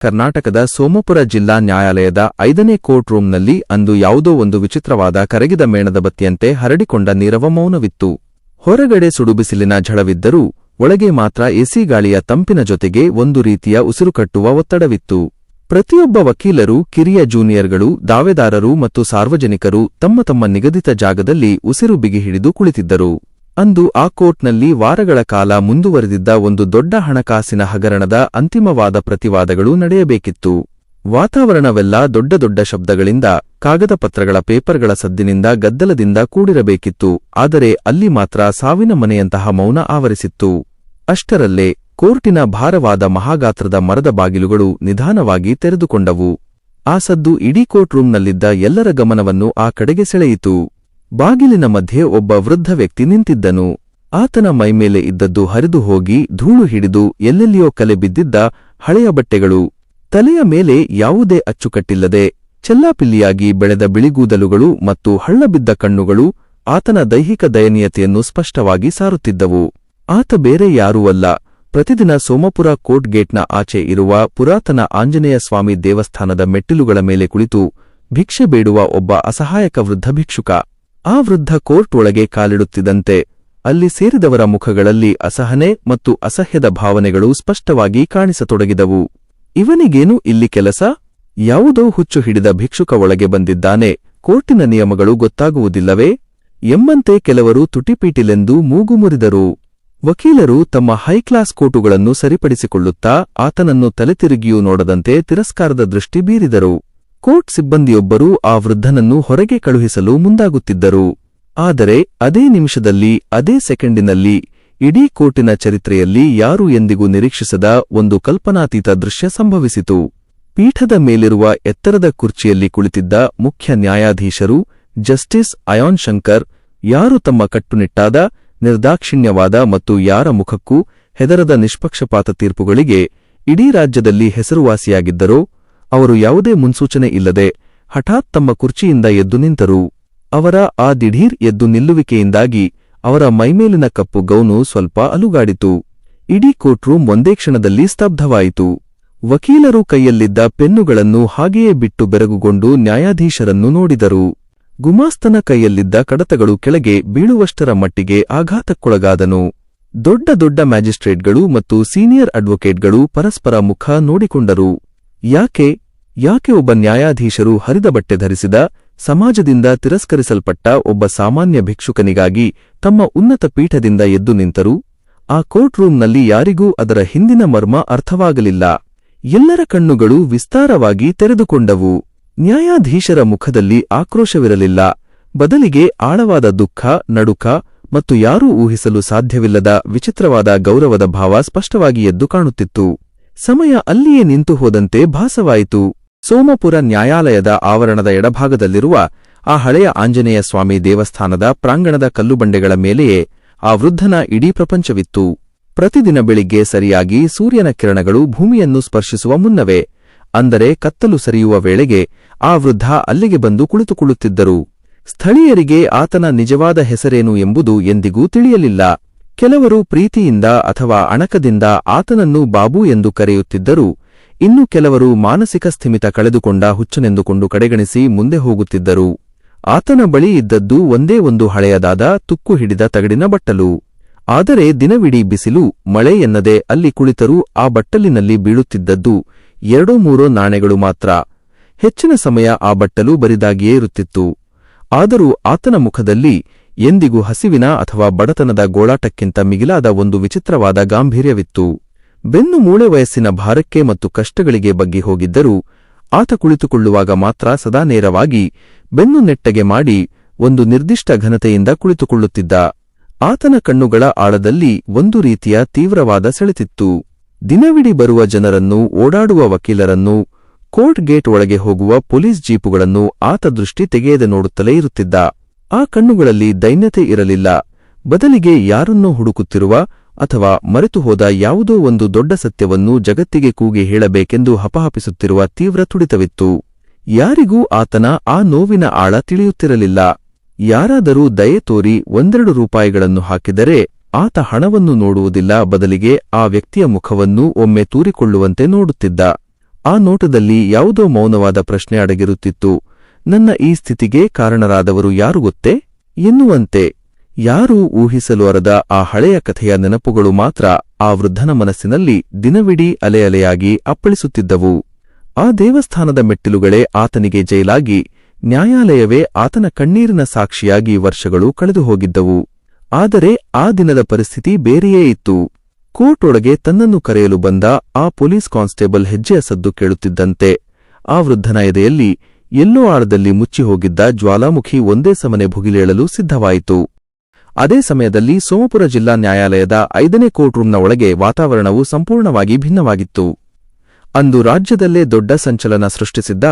ಕರ್ನಾಟಕದ ಸೋಮಪುರ ಜಿಲ್ಲಾ ನ್ಯಾಯಾಲಯದ 5ನೇ ಕೋರ್ಟ್ ರೂಂನಲ್ಲಿ ಅಂದು ಯಾವುದೋ ಒಂದು ವಿಚಿತ್ರವಾದ ಕರಗಿದ ಮೇಣದ ಬತ್ತಿಯಂತೆ ಹರಡಿಕೊಂಡ ನೀರವ ಮೌನವಿತ್ತು. ಹೊರಗಡೆ ಸುಡುಬಿಸಿಲಿನ ಝಳವಿದ್ದರೂ ಒಳಗೆ ಮಾತ್ರ ಎಸಿ ಗಾಳಿಯ ತಂಪಿನ ಜೊತೆಗೆ ಒಂದು ರೀತಿಯ ಉಸಿರುಕಟ್ಟುವ ಒತ್ತಡವಿತ್ತು. ಪ್ರತಿಯೊಬ್ಬ ವಕೀಲರು, ಕಿರಿಯ ಜೂನಿಯರ್ಗಳು, ದಾವೆದಾರರು ಮತ್ತು ಸಾರ್ವಜನಿಕರು ತಮ್ಮ ತಮ್ಮ ನಿಗದಿತ ಜಾಗದಲ್ಲಿ ಉಸಿರು ಬಿಗಿ ಹಿಡಿದು ಕುಳಿತಿದ್ದರು. ಅಂದು ಆ ಕೋರ್ಟ್ನಲ್ಲಿ ವಾರಗಳ ಕಾಲ ಮುಂದುವರೆದಿದ್ದ ಒಂದು ದೊಡ್ಡ ಹಣಕಾಸಿನ ಹಗರಣದ ಅಂತಿಮವಾದ ಪ್ರತಿವಾದಗಳು ನಡೆಯಬೇಕಿತ್ತು. ವಾತಾವರಣವೆಲ್ಲ ದೊಡ್ಡ ದೊಡ್ಡ ಶಬ್ದಗಳಿಂದ, ಕಾಗದ ಪತ್ರಗಳ ಪೇಪರ್ಗಳ ಸದ್ದಿನಿಂದ, ಗದ್ದಲದಿಂದ ಕೂಡಿರಬೇಕಿತ್ತು. ಆದರೆ ಅಲ್ಲಿ ಮಾತ್ರ ಸಾವಿನ ಮನೆಯಂತಹ ಮೌನ ಆವರಿಸಿತ್ತು. ಅಷ್ಟರಲ್ಲೇ ಕೋರ್ಟಿನ ಭಾರವಾದ ಮಹಾಗಾತ್ರದ ಮರದ ಬಾಗಿಲುಗಳು ನಿಧಾನವಾಗಿ ತೆರೆದುಕೊಂಡವು. ಆ ಸದ್ದು ಇಡೀ ಕೋರ್ಟ್ ರೂಂನಲ್ಲಿದ್ದ ಎಲ್ಲರ ಗಮನವನ್ನು ಆ ಕಡೆಗೆ ಸೆಳೆಯಿತು. ಬಾಗಿಲಿನ ಮಧ್ಯೆ ಒಬ್ಬ ವೃದ್ಧ ವ್ಯಕ್ತಿ ನಿಂತಿದ್ದನು. ಆತನ ಮೈಮೇಲೆ ಇದ್ದದ್ದು ಹರಿದು ಹೋಗಿ ಧೂಳು ಹಿಡಿದು ಎಲ್ಲೆಲ್ಲಿಯೋ ಕಲೆ ಬಿದ್ದಿದ್ದ ಹಳೆಯ ಬಟ್ಟೆಗಳು. ತಲೆಯ ಮೇಲೆ ಯಾವುದೇ ಅಚ್ಚುಕಟ್ಟಿಲ್ಲದೆ ಚೆಲ್ಲಾಪಿಲ್ಲಿಯಾಗಿ ಬೆಳೆದ ಬಿಳಿಗೂದಲುಗಳು ಮತ್ತು ಹಳ್ಳಬಿದ್ದ ಕಣ್ಣುಗಳು ಆತನ ದೈಹಿಕ ದಯನೀಯತೆಯನ್ನು ಸ್ಪಷ್ಟವಾಗಿ ಸಾರುತ್ತಿದ್ದವು. ಆತ ಬೇರೆ ಯಾರೂ ಅಲ್ಲ, ಪ್ರತಿದಿನ ಸೋಮಪುರ ಕೋರ್ಟ್ ಗೇಟ್ನ ಆಚೆ ಇರುವ ಪುರಾತನ ಆಂಜನೇಯ ಸ್ವಾಮಿ ದೇವಸ್ಥಾನದ ಮೆಟ್ಟಿಲುಗಳ ಮೇಲೆ ಕುಳಿತು ಭಿಕ್ಷೆ ಬೇಡುವ ಒಬ್ಬ ಅಸಹಾಯಕ ವೃದ್ಧ ಭಿಕ್ಷುಕ. ಆ ವೃದ್ಧ ಕೋರ್ಟ್ ಒಳಗೆ ಕಾಲಿಡುತ್ತಿದ್ದಂತೆ ಅಲ್ಲಿ ಸೇರಿದವರ ಮುಖಗಳಲ್ಲಿ ಅಸಹನೆ ಮತ್ತು ಅಸಹ್ಯದ ಭಾವನೆಗಳು ಸ್ಪಷ್ಟವಾಗಿ ಕಾಣಿಸತೊಡಗಿದವು. ಇವನಿಗೇನು ಇಲ್ಲಿ ಕೆಲಸ? ಯಾವುದೋ ಹುಚ್ಚು ಹಿಡಿದ ಭಿಕ್ಷುಕ ಒಳಗೆ ಬಂದಿದ್ದಾನೆ, ಕೋರ್ಟಿನ ನಿಯಮಗಳು ಗೊತ್ತಾಗುವುದಿಲ್ಲವೇ ಎಂಬಂತೆ ಕೆಲವರು ತುಟಿಪೀಟಿಲೆಂದು ಮೂಗು ಮುರಿದರು. ವಕೀಲರು ತಮ್ಮ ಹೈಕ್ಲಾಸ್ ಕೋಟುಗಳನ್ನು ಸರಿಪಡಿಸಿಕೊಳ್ಳುತ್ತಾ ಆತನನ್ನು ತಲೆತಿರುಗಿಯೂ ನೋಡದಂತೆ ತಿರಸ್ಕಾರದ ದೃಷ್ಟಿ ಬೀರಿದರು. ಕೋರ್ಟ್ ಸಿಬ್ಬಂದಿಯೊಬ್ಬರು ಆ ವೃದ್ಧನನ್ನು ಹೊರಗೆ ಕಳುಹಿಸಲು ಮುಂದಾಗುತ್ತಿದ್ದರು. ಆದರೆ ಅದೇ ನಿಮಿಷದಲ್ಲಿ, ಅದೇ ಸೆಕೆಂಡಿನಲ್ಲಿ ಇಡೀ ಕೋರ್ಟಿನ ಚರಿತ್ರೆಯಲ್ಲಿ ಯಾರೂ ಎಂದಿಗೂ ನಿರೀಕ್ಷಿಸದ ಒಂದು ಕಲ್ಪನಾತೀತ ದೃಶ್ಯ ಸಂಭವಿಸಿತು. ಪೀಠದ ಮೇಲಿರುವ ಎತ್ತರದ ಕುರ್ಚಿಯಲ್ಲಿ ಕುಳಿತಿದ್ದ ಮುಖ್ಯ ನ್ಯಾಯಾಧೀಶರು ಜಸ್ಟಿಸ್ ಅಯಾನ್ ಶಂಕರ್, ಯಾರು ತಮ್ಮ ಕಟ್ಟುನಿಟ್ಟಾದ, ನಿರ್ದಾಕ್ಷಿಣ್ಯವಾದ ಮತ್ತು ಯಾರ ಮುಖಕ್ಕೂ ಹೆದರದ ನಿಷ್ಪಕ್ಷಪಾತ ತೀರ್ಪುಗಳಿಗೆ ಇಡೀ ರಾಜ್ಯದಲ್ಲಿ ಹೆಸರುವಾಸಿಯಾಗಿದ್ದರೋ, ಅವರು ಯಾವುದೇ ಮುನ್ಸೂಚನೆ ಇಲ್ಲದೆ ಹಠಾತ್ ತಮ್ಮ ಕುರ್ಚಿಯಿಂದ ಎದ್ದು ನಿಂತರು. ಅವರ ಆ ದಿಢೀರ್ ಎದ್ದು ನಿಲ್ಲುವಿಕೆಯಿಂದಾಗಿ ಅವರ ಮೈಮೇಲಿನ ಕಪ್ಪು ಗೌನು ಸ್ವಲ್ಪ ಅಲುಗಾಡಿತು. ಇಡೀ ಕೋರ್ಟ್ ರೂಂ ಒಂದೇ ಕ್ಷಣದಲ್ಲಿ ಸ್ತಬ್ಧವಾಯಿತು. ವಕೀಲರು ಕೈಯಲ್ಲಿದ್ದ ಪೆನ್ನುಗಳನ್ನು ಹಾಗೆಯೇ ಬಿಟ್ಟು ಬೆರಗುಗೊಂಡು ನ್ಯಾಯಾಧೀಶರನ್ನು ನೋಡಿದರು. ಗುಮಾಸ್ತನ ಕೈಯಲ್ಲಿದ್ದ ಕಡತಗಳು ಕೆಳಗೆ ಬೀಳುವಷ್ಟರ ಮಟ್ಟಿಗೆ ಆಘಾತಕ್ಕೊಳಗಾದನು. ದೊಡ್ಡ ದೊಡ್ಡ ಮ್ಯಾಜಿಸ್ಟ್ರೇಟ್ಗಳು ಮತ್ತು ಸೀನಿಯರ್ ಅಡ್ವೊಕೇಟ್ಗಳು ಪರಸ್ಪರ ಮುಖ ನೋಡಿಕೊಂಡರು. ಯಾಕೆ ಒಬ್ಬ ನ್ಯಾಯಾಧೀಶರು ಹರಿದ ಬಟ್ಟೆ ಧರಿಸಿದ, ಸಮಾಜದಿಂದ ತಿರಸ್ಕರಿಸಲ್ಪಟ್ಟ ಒಬ್ಬ ಸಾಮಾನ್ಯ ಭಿಕ್ಷುಕನಿಗಾಗಿ ತಮ್ಮ ಉನ್ನತ ಪೀಠದಿಂದ ಎದ್ದು ನಿಂತರು? ಆ ಕೋರ್ಟ್ ರೂಂನಲ್ಲಿ ಯಾರಿಗೂ ಅದರ ಹಿಂದಿನ ಮರ್ಮ ಅರ್ಥವಾಗಲಿಲ್ಲ. ಎಲ್ಲರ ಕಣ್ಣುಗಳು ವಿಸ್ತಾರವಾಗಿ ತೆರೆದುಕೊಂಡವು. ನ್ಯಾಯಾಧೀಶರ ಮುಖದಲ್ಲಿ ಆಕ್ರೋಶವಿರಲಿಲ್ಲ, ಬದಲಿಗೆ ಆಳವಾದ ದುಃಖ, ನಡುಕ ಮತ್ತು ಯಾರೂ ಊಹಿಸಲು ಸಾಧ್ಯವಿಲ್ಲದ ವಿಚಿತ್ರವಾದ ಗೌರವದ ಭಾವ ಸ್ಪಷ್ಟವಾಗಿ ಎದ್ದು ಕಾಣುತ್ತಿತ್ತು. ಸಮಯ ಅಲ್ಲಿಯೇ ನಿಂತು ಹೋದಂತೆ ಭಾಸವಾಯಿತು. ಸೋಮಪುರ ನ್ಯಾಯಾಲಯದ ಆವರಣದ ಎಡಭಾಗದಲ್ಲಿರುವ ಆ ಹಳೆಯ ಆಂಜನೇಯ ಸ್ವಾಮಿ ದೇವಸ್ಥಾನದ ಪ್ರಾಂಗಣದ ಕಲ್ಲುಬಂಡೆಗಳ ಮೇಲೆಯೇ ಆ ವೃದ್ಧನ ಇಡೀ ಪ್ರಪಂಚವಿತ್ತು. ಪ್ರತಿದಿನ ಬೆಳಿಗ್ಗೆ ಸರಿಯಾಗಿ ಸೂರ್ಯನ ಕಿರಣಗಳು ಭೂಮಿಯನ್ನು ಸ್ಪರ್ಶಿಸುವ ಮುನ್ನವೇ, ಅಂದರೆ ಕತ್ತಲು ಸರಿಯುವ ವೇಳೆಗೆ, ಆ ವೃದ್ಧ ಅಲ್ಲಿಗೆ ಬಂದು ಕುಳಿತುಕೊಳ್ಳುತ್ತಿದ್ದರು. ಸ್ಥಳೀಯರಿಗೆ ಆತನ ನಿಜವಾದ ಹೆಸರೇನು ಎಂಬುದು ಎಂದಿಗೂ ತಿಳಿಯಲಿಲ್ಲ. ಕೆಲವರು ಪ್ರೀತಿಯಿಂದ ಅಥವಾ ಅಣಕದಿಂದ ಆತನನ್ನು ಬಾಬು ಎಂದು ಕರೆಯುತ್ತಿದ್ದರು. ಇನ್ನು ಕೆಲವರು ಮಾನಸಿಕ ಸ್ಥಿಮಿತ ಕಳೆದುಕೊಂಡ ಹುಚ್ಚನೆಂದುಕೊಂಡು ಕಡೆಗಣಿಸಿ ಮುಂದೆ ಹೋಗುತ್ತಿದ್ದರು. ಆತನ ಬಳಿ ಇದ್ದದ್ದು ಒಂದೇ ಒಂದು ಹಳೆಯದಾದ ತುಕ್ಕು ಹಿಡಿದ ತಗಡಿನ ಬಟ್ಟಲು. ಆದರೆ ದಿನವಿಡೀ ಬಿಸಿಲು, ಮಳೆ ಎನ್ನದೆ ಅಲ್ಲಿ ಕುಳಿತರೂ ಆ ಬಟ್ಟಲಿನಲ್ಲಿ ಬೀಳುತ್ತಿದ್ದದ್ದು 2-3 ನಾಣೆಗಳು ಮಾತ್ರ. ಹೆಚ್ಚಿನ ಸಮಯ ಆ ಬಟ್ಟಲು ಬರಿದಾಗಿಯೇ ಇರುತ್ತಿತ್ತು. ಆದರೂ ಆತನ ಮುಖದಲ್ಲಿ ಎಂದಿಗೂ ಹಸಿವಿನ ಅಥವಾ ಬಡತನದ ಗೋಳಾಟಕ್ಕಿಂತ ಮಿಗಿಲಾದ ಒಂದು ವಿಚಿತ್ರವಾದ ಗಾಂಭೀರ್ಯವಿತ್ತು. ಬೆನ್ನು ಮೂಳೆ ವಯಸ್ಸಿನ ಭಾರಕ್ಕೆ ಮತ್ತು ಕಷ್ಟಗಳಿಗೆ ಬಗ್ಗಿ ಹೋಗಿದ್ದರೂ ಆತ ಕುಳಿತುಕೊಳ್ಳುವಾಗ ಮಾತ್ರ ಸದಾ ನೇರವಾಗಿ ಬೆನ್ನು ನೆಟ್ಟಗೆ ಮಾಡಿ ಒಂದು ನಿರ್ದಿಷ್ಟ ಘನತೆಯಿಂದ ಕುಳಿತುಕೊಳ್ಳುತ್ತಿದ್ದ. ಆತನ ಕಣ್ಣುಗಳ ಆಳದಲ್ಲಿ ಒಂದು ರೀತಿಯ ತೀವ್ರವಾದ ಸೆಳೆತಿತ್ತು. ದಿನವಿಡೀ ಬರುವ ಜನರನ್ನು, ಓಡಾಡುವ ವಕೀಲರನ್ನು, ಕೋರ್ಟ್ ಗೇಟ್ ಒಳಗೆ ಹೋಗುವ ಪೊಲೀಸ್ ಜೀಪುಗಳನ್ನು ಆತ ದೃಷ್ಟಿ ತೆಗೆಯದೆ ನೋಡುತ್ತಲೇ ಇರುತ್ತಿದ್ದ. ಆ ಕಣ್ಣುಗಳಲ್ಲಿ ದೈನ್ಯತೆ ಇರಲಿಲ್ಲ, ಬದಲಿಗೆ ಯಾರನ್ನೋ ಹುಡುಕುತ್ತಿರುವ ಅಥವಾ ಮರೆತು ಹೋದ ಯಾವುದೋ ಒಂದು ದೊಡ್ಡ ಸತ್ಯವನ್ನು ಜಗತ್ತಿಗೆ ಕೂಗಿ ಹೇಳಬೇಕೆಂದು ಹಪಹಪಿಸುತ್ತಿರುವ ತೀವ್ರ ತುಡಿತವಿತ್ತು. ಯಾರಿಗೂ ಆತನ ಆ ನೋವಿನ ಆಳ ತಿಳಿಯುತ್ತಿರಲಿಲ್ಲ. ಯಾರಾದರೂ ದಯೆ ತೋರಿ 1-2 ರೂಪಾಯಿಗಳನ್ನು ಹಾಕಿದರೆ ಆತ ಹಣವನ್ನು ನೋಡುವುದಿಲ್ಲ, ಬದಲಿಗೆ ಆ ವ್ಯಕ್ತಿಯ ಮುಖವನ್ನು ಒಮ್ಮೆ ತೂರಿಕೊಳ್ಳುವಂತೆ ನೋಡುತ್ತಿದ್ದ. ಆ ನೋಟದಲ್ಲಿ ಯಾವುದೋ ಮೌನವಾದ ಪ್ರಶ್ನೆ ಅಡಗಿರುತ್ತಿತ್ತು. ನನ್ನ ಈ ಸ್ಥಿತಿಗೆ ಕಾರಣರಾದವರು ಯಾರು ಗೊತ್ತೇ ಎನ್ನುವಂತೆ. ಯಾರೂ ಊಹಿಸಲು ಅರದ ಆ ಹಳೆಯ ಕಥೆಯ ನೆನಪುಗಳು ಮಾತ್ರ ಆ ವೃದ್ಧನ ಮನಸ್ಸಿನಲ್ಲಿ ದಿನವಿಡೀ ಅಲೆಯಾಗಿ ಅಪ್ಪಳಿಸುತ್ತಿದ್ದವು. ಆ ದೇವಸ್ಥಾನದ ಮೆಟ್ಟಿಲುಗಳೇ ಆತನಿಗೆ ಜೈಲಾಗಿ, ನ್ಯಾಯಾಲಯವೇ ಆತನ ಕಣ್ಣೀರಿನ ಸಾಕ್ಷಿಯಾಗಿ ವರ್ಷಗಳು ಕಳೆದು ಹೋಗಿದ್ದವು. ಆದರೆ ಆ ದಿನದ ಪರಿಸ್ಥಿತಿ ಬೇರೆಯೇ ಇತ್ತು. ಕೋರ್ಟ್ ಒಳಗೆ ತನ್ನನ್ನು ಕರೆಯಲು ಬಂದ ಆ ಪೊಲೀಸ್ ಕಾನ್ಸ್ಟೇಬಲ್ ಹೆಜ್ಜೆಯ ಸದ್ದು ಕೇಳುತ್ತಿದ್ದಂತೆ ಆ ವೃದ್ಧನ ಎದೆಯಲ್ಲಿ ಎಲ್ಲೋ ಆಳದಲ್ಲಿ ಮುಚ್ಚಿಹೋಗಿದ್ದ ಜ್ವಾಲಾಮುಖಿ ಒಂದೇ ಸಮನೆ ಭುಗಿಲೇಳಲು ಸಿದ್ಧವಾಯಿತು. ಅದೇ ಸಮಯದಲ್ಲಿ ಸೋಮಪುರ ಜಿಲ್ಲಾ ನ್ಯಾಯಾಲಯದ 5ನೇ ಕೋರ್ಟ್ ರೂಂನ ಒಳಗೆ ವಾತಾವರಣವು ಸಂಪೂರ್ಣವಾಗಿ ಭಿನ್ನವಾಗಿತ್ತು. ಅಂದು ರಾಜ್ಯದಲ್ಲೇ ದೊಡ್ಡ ಸಂಚಲನ ಸೃಷ್ಟಿಸಿದ್ದ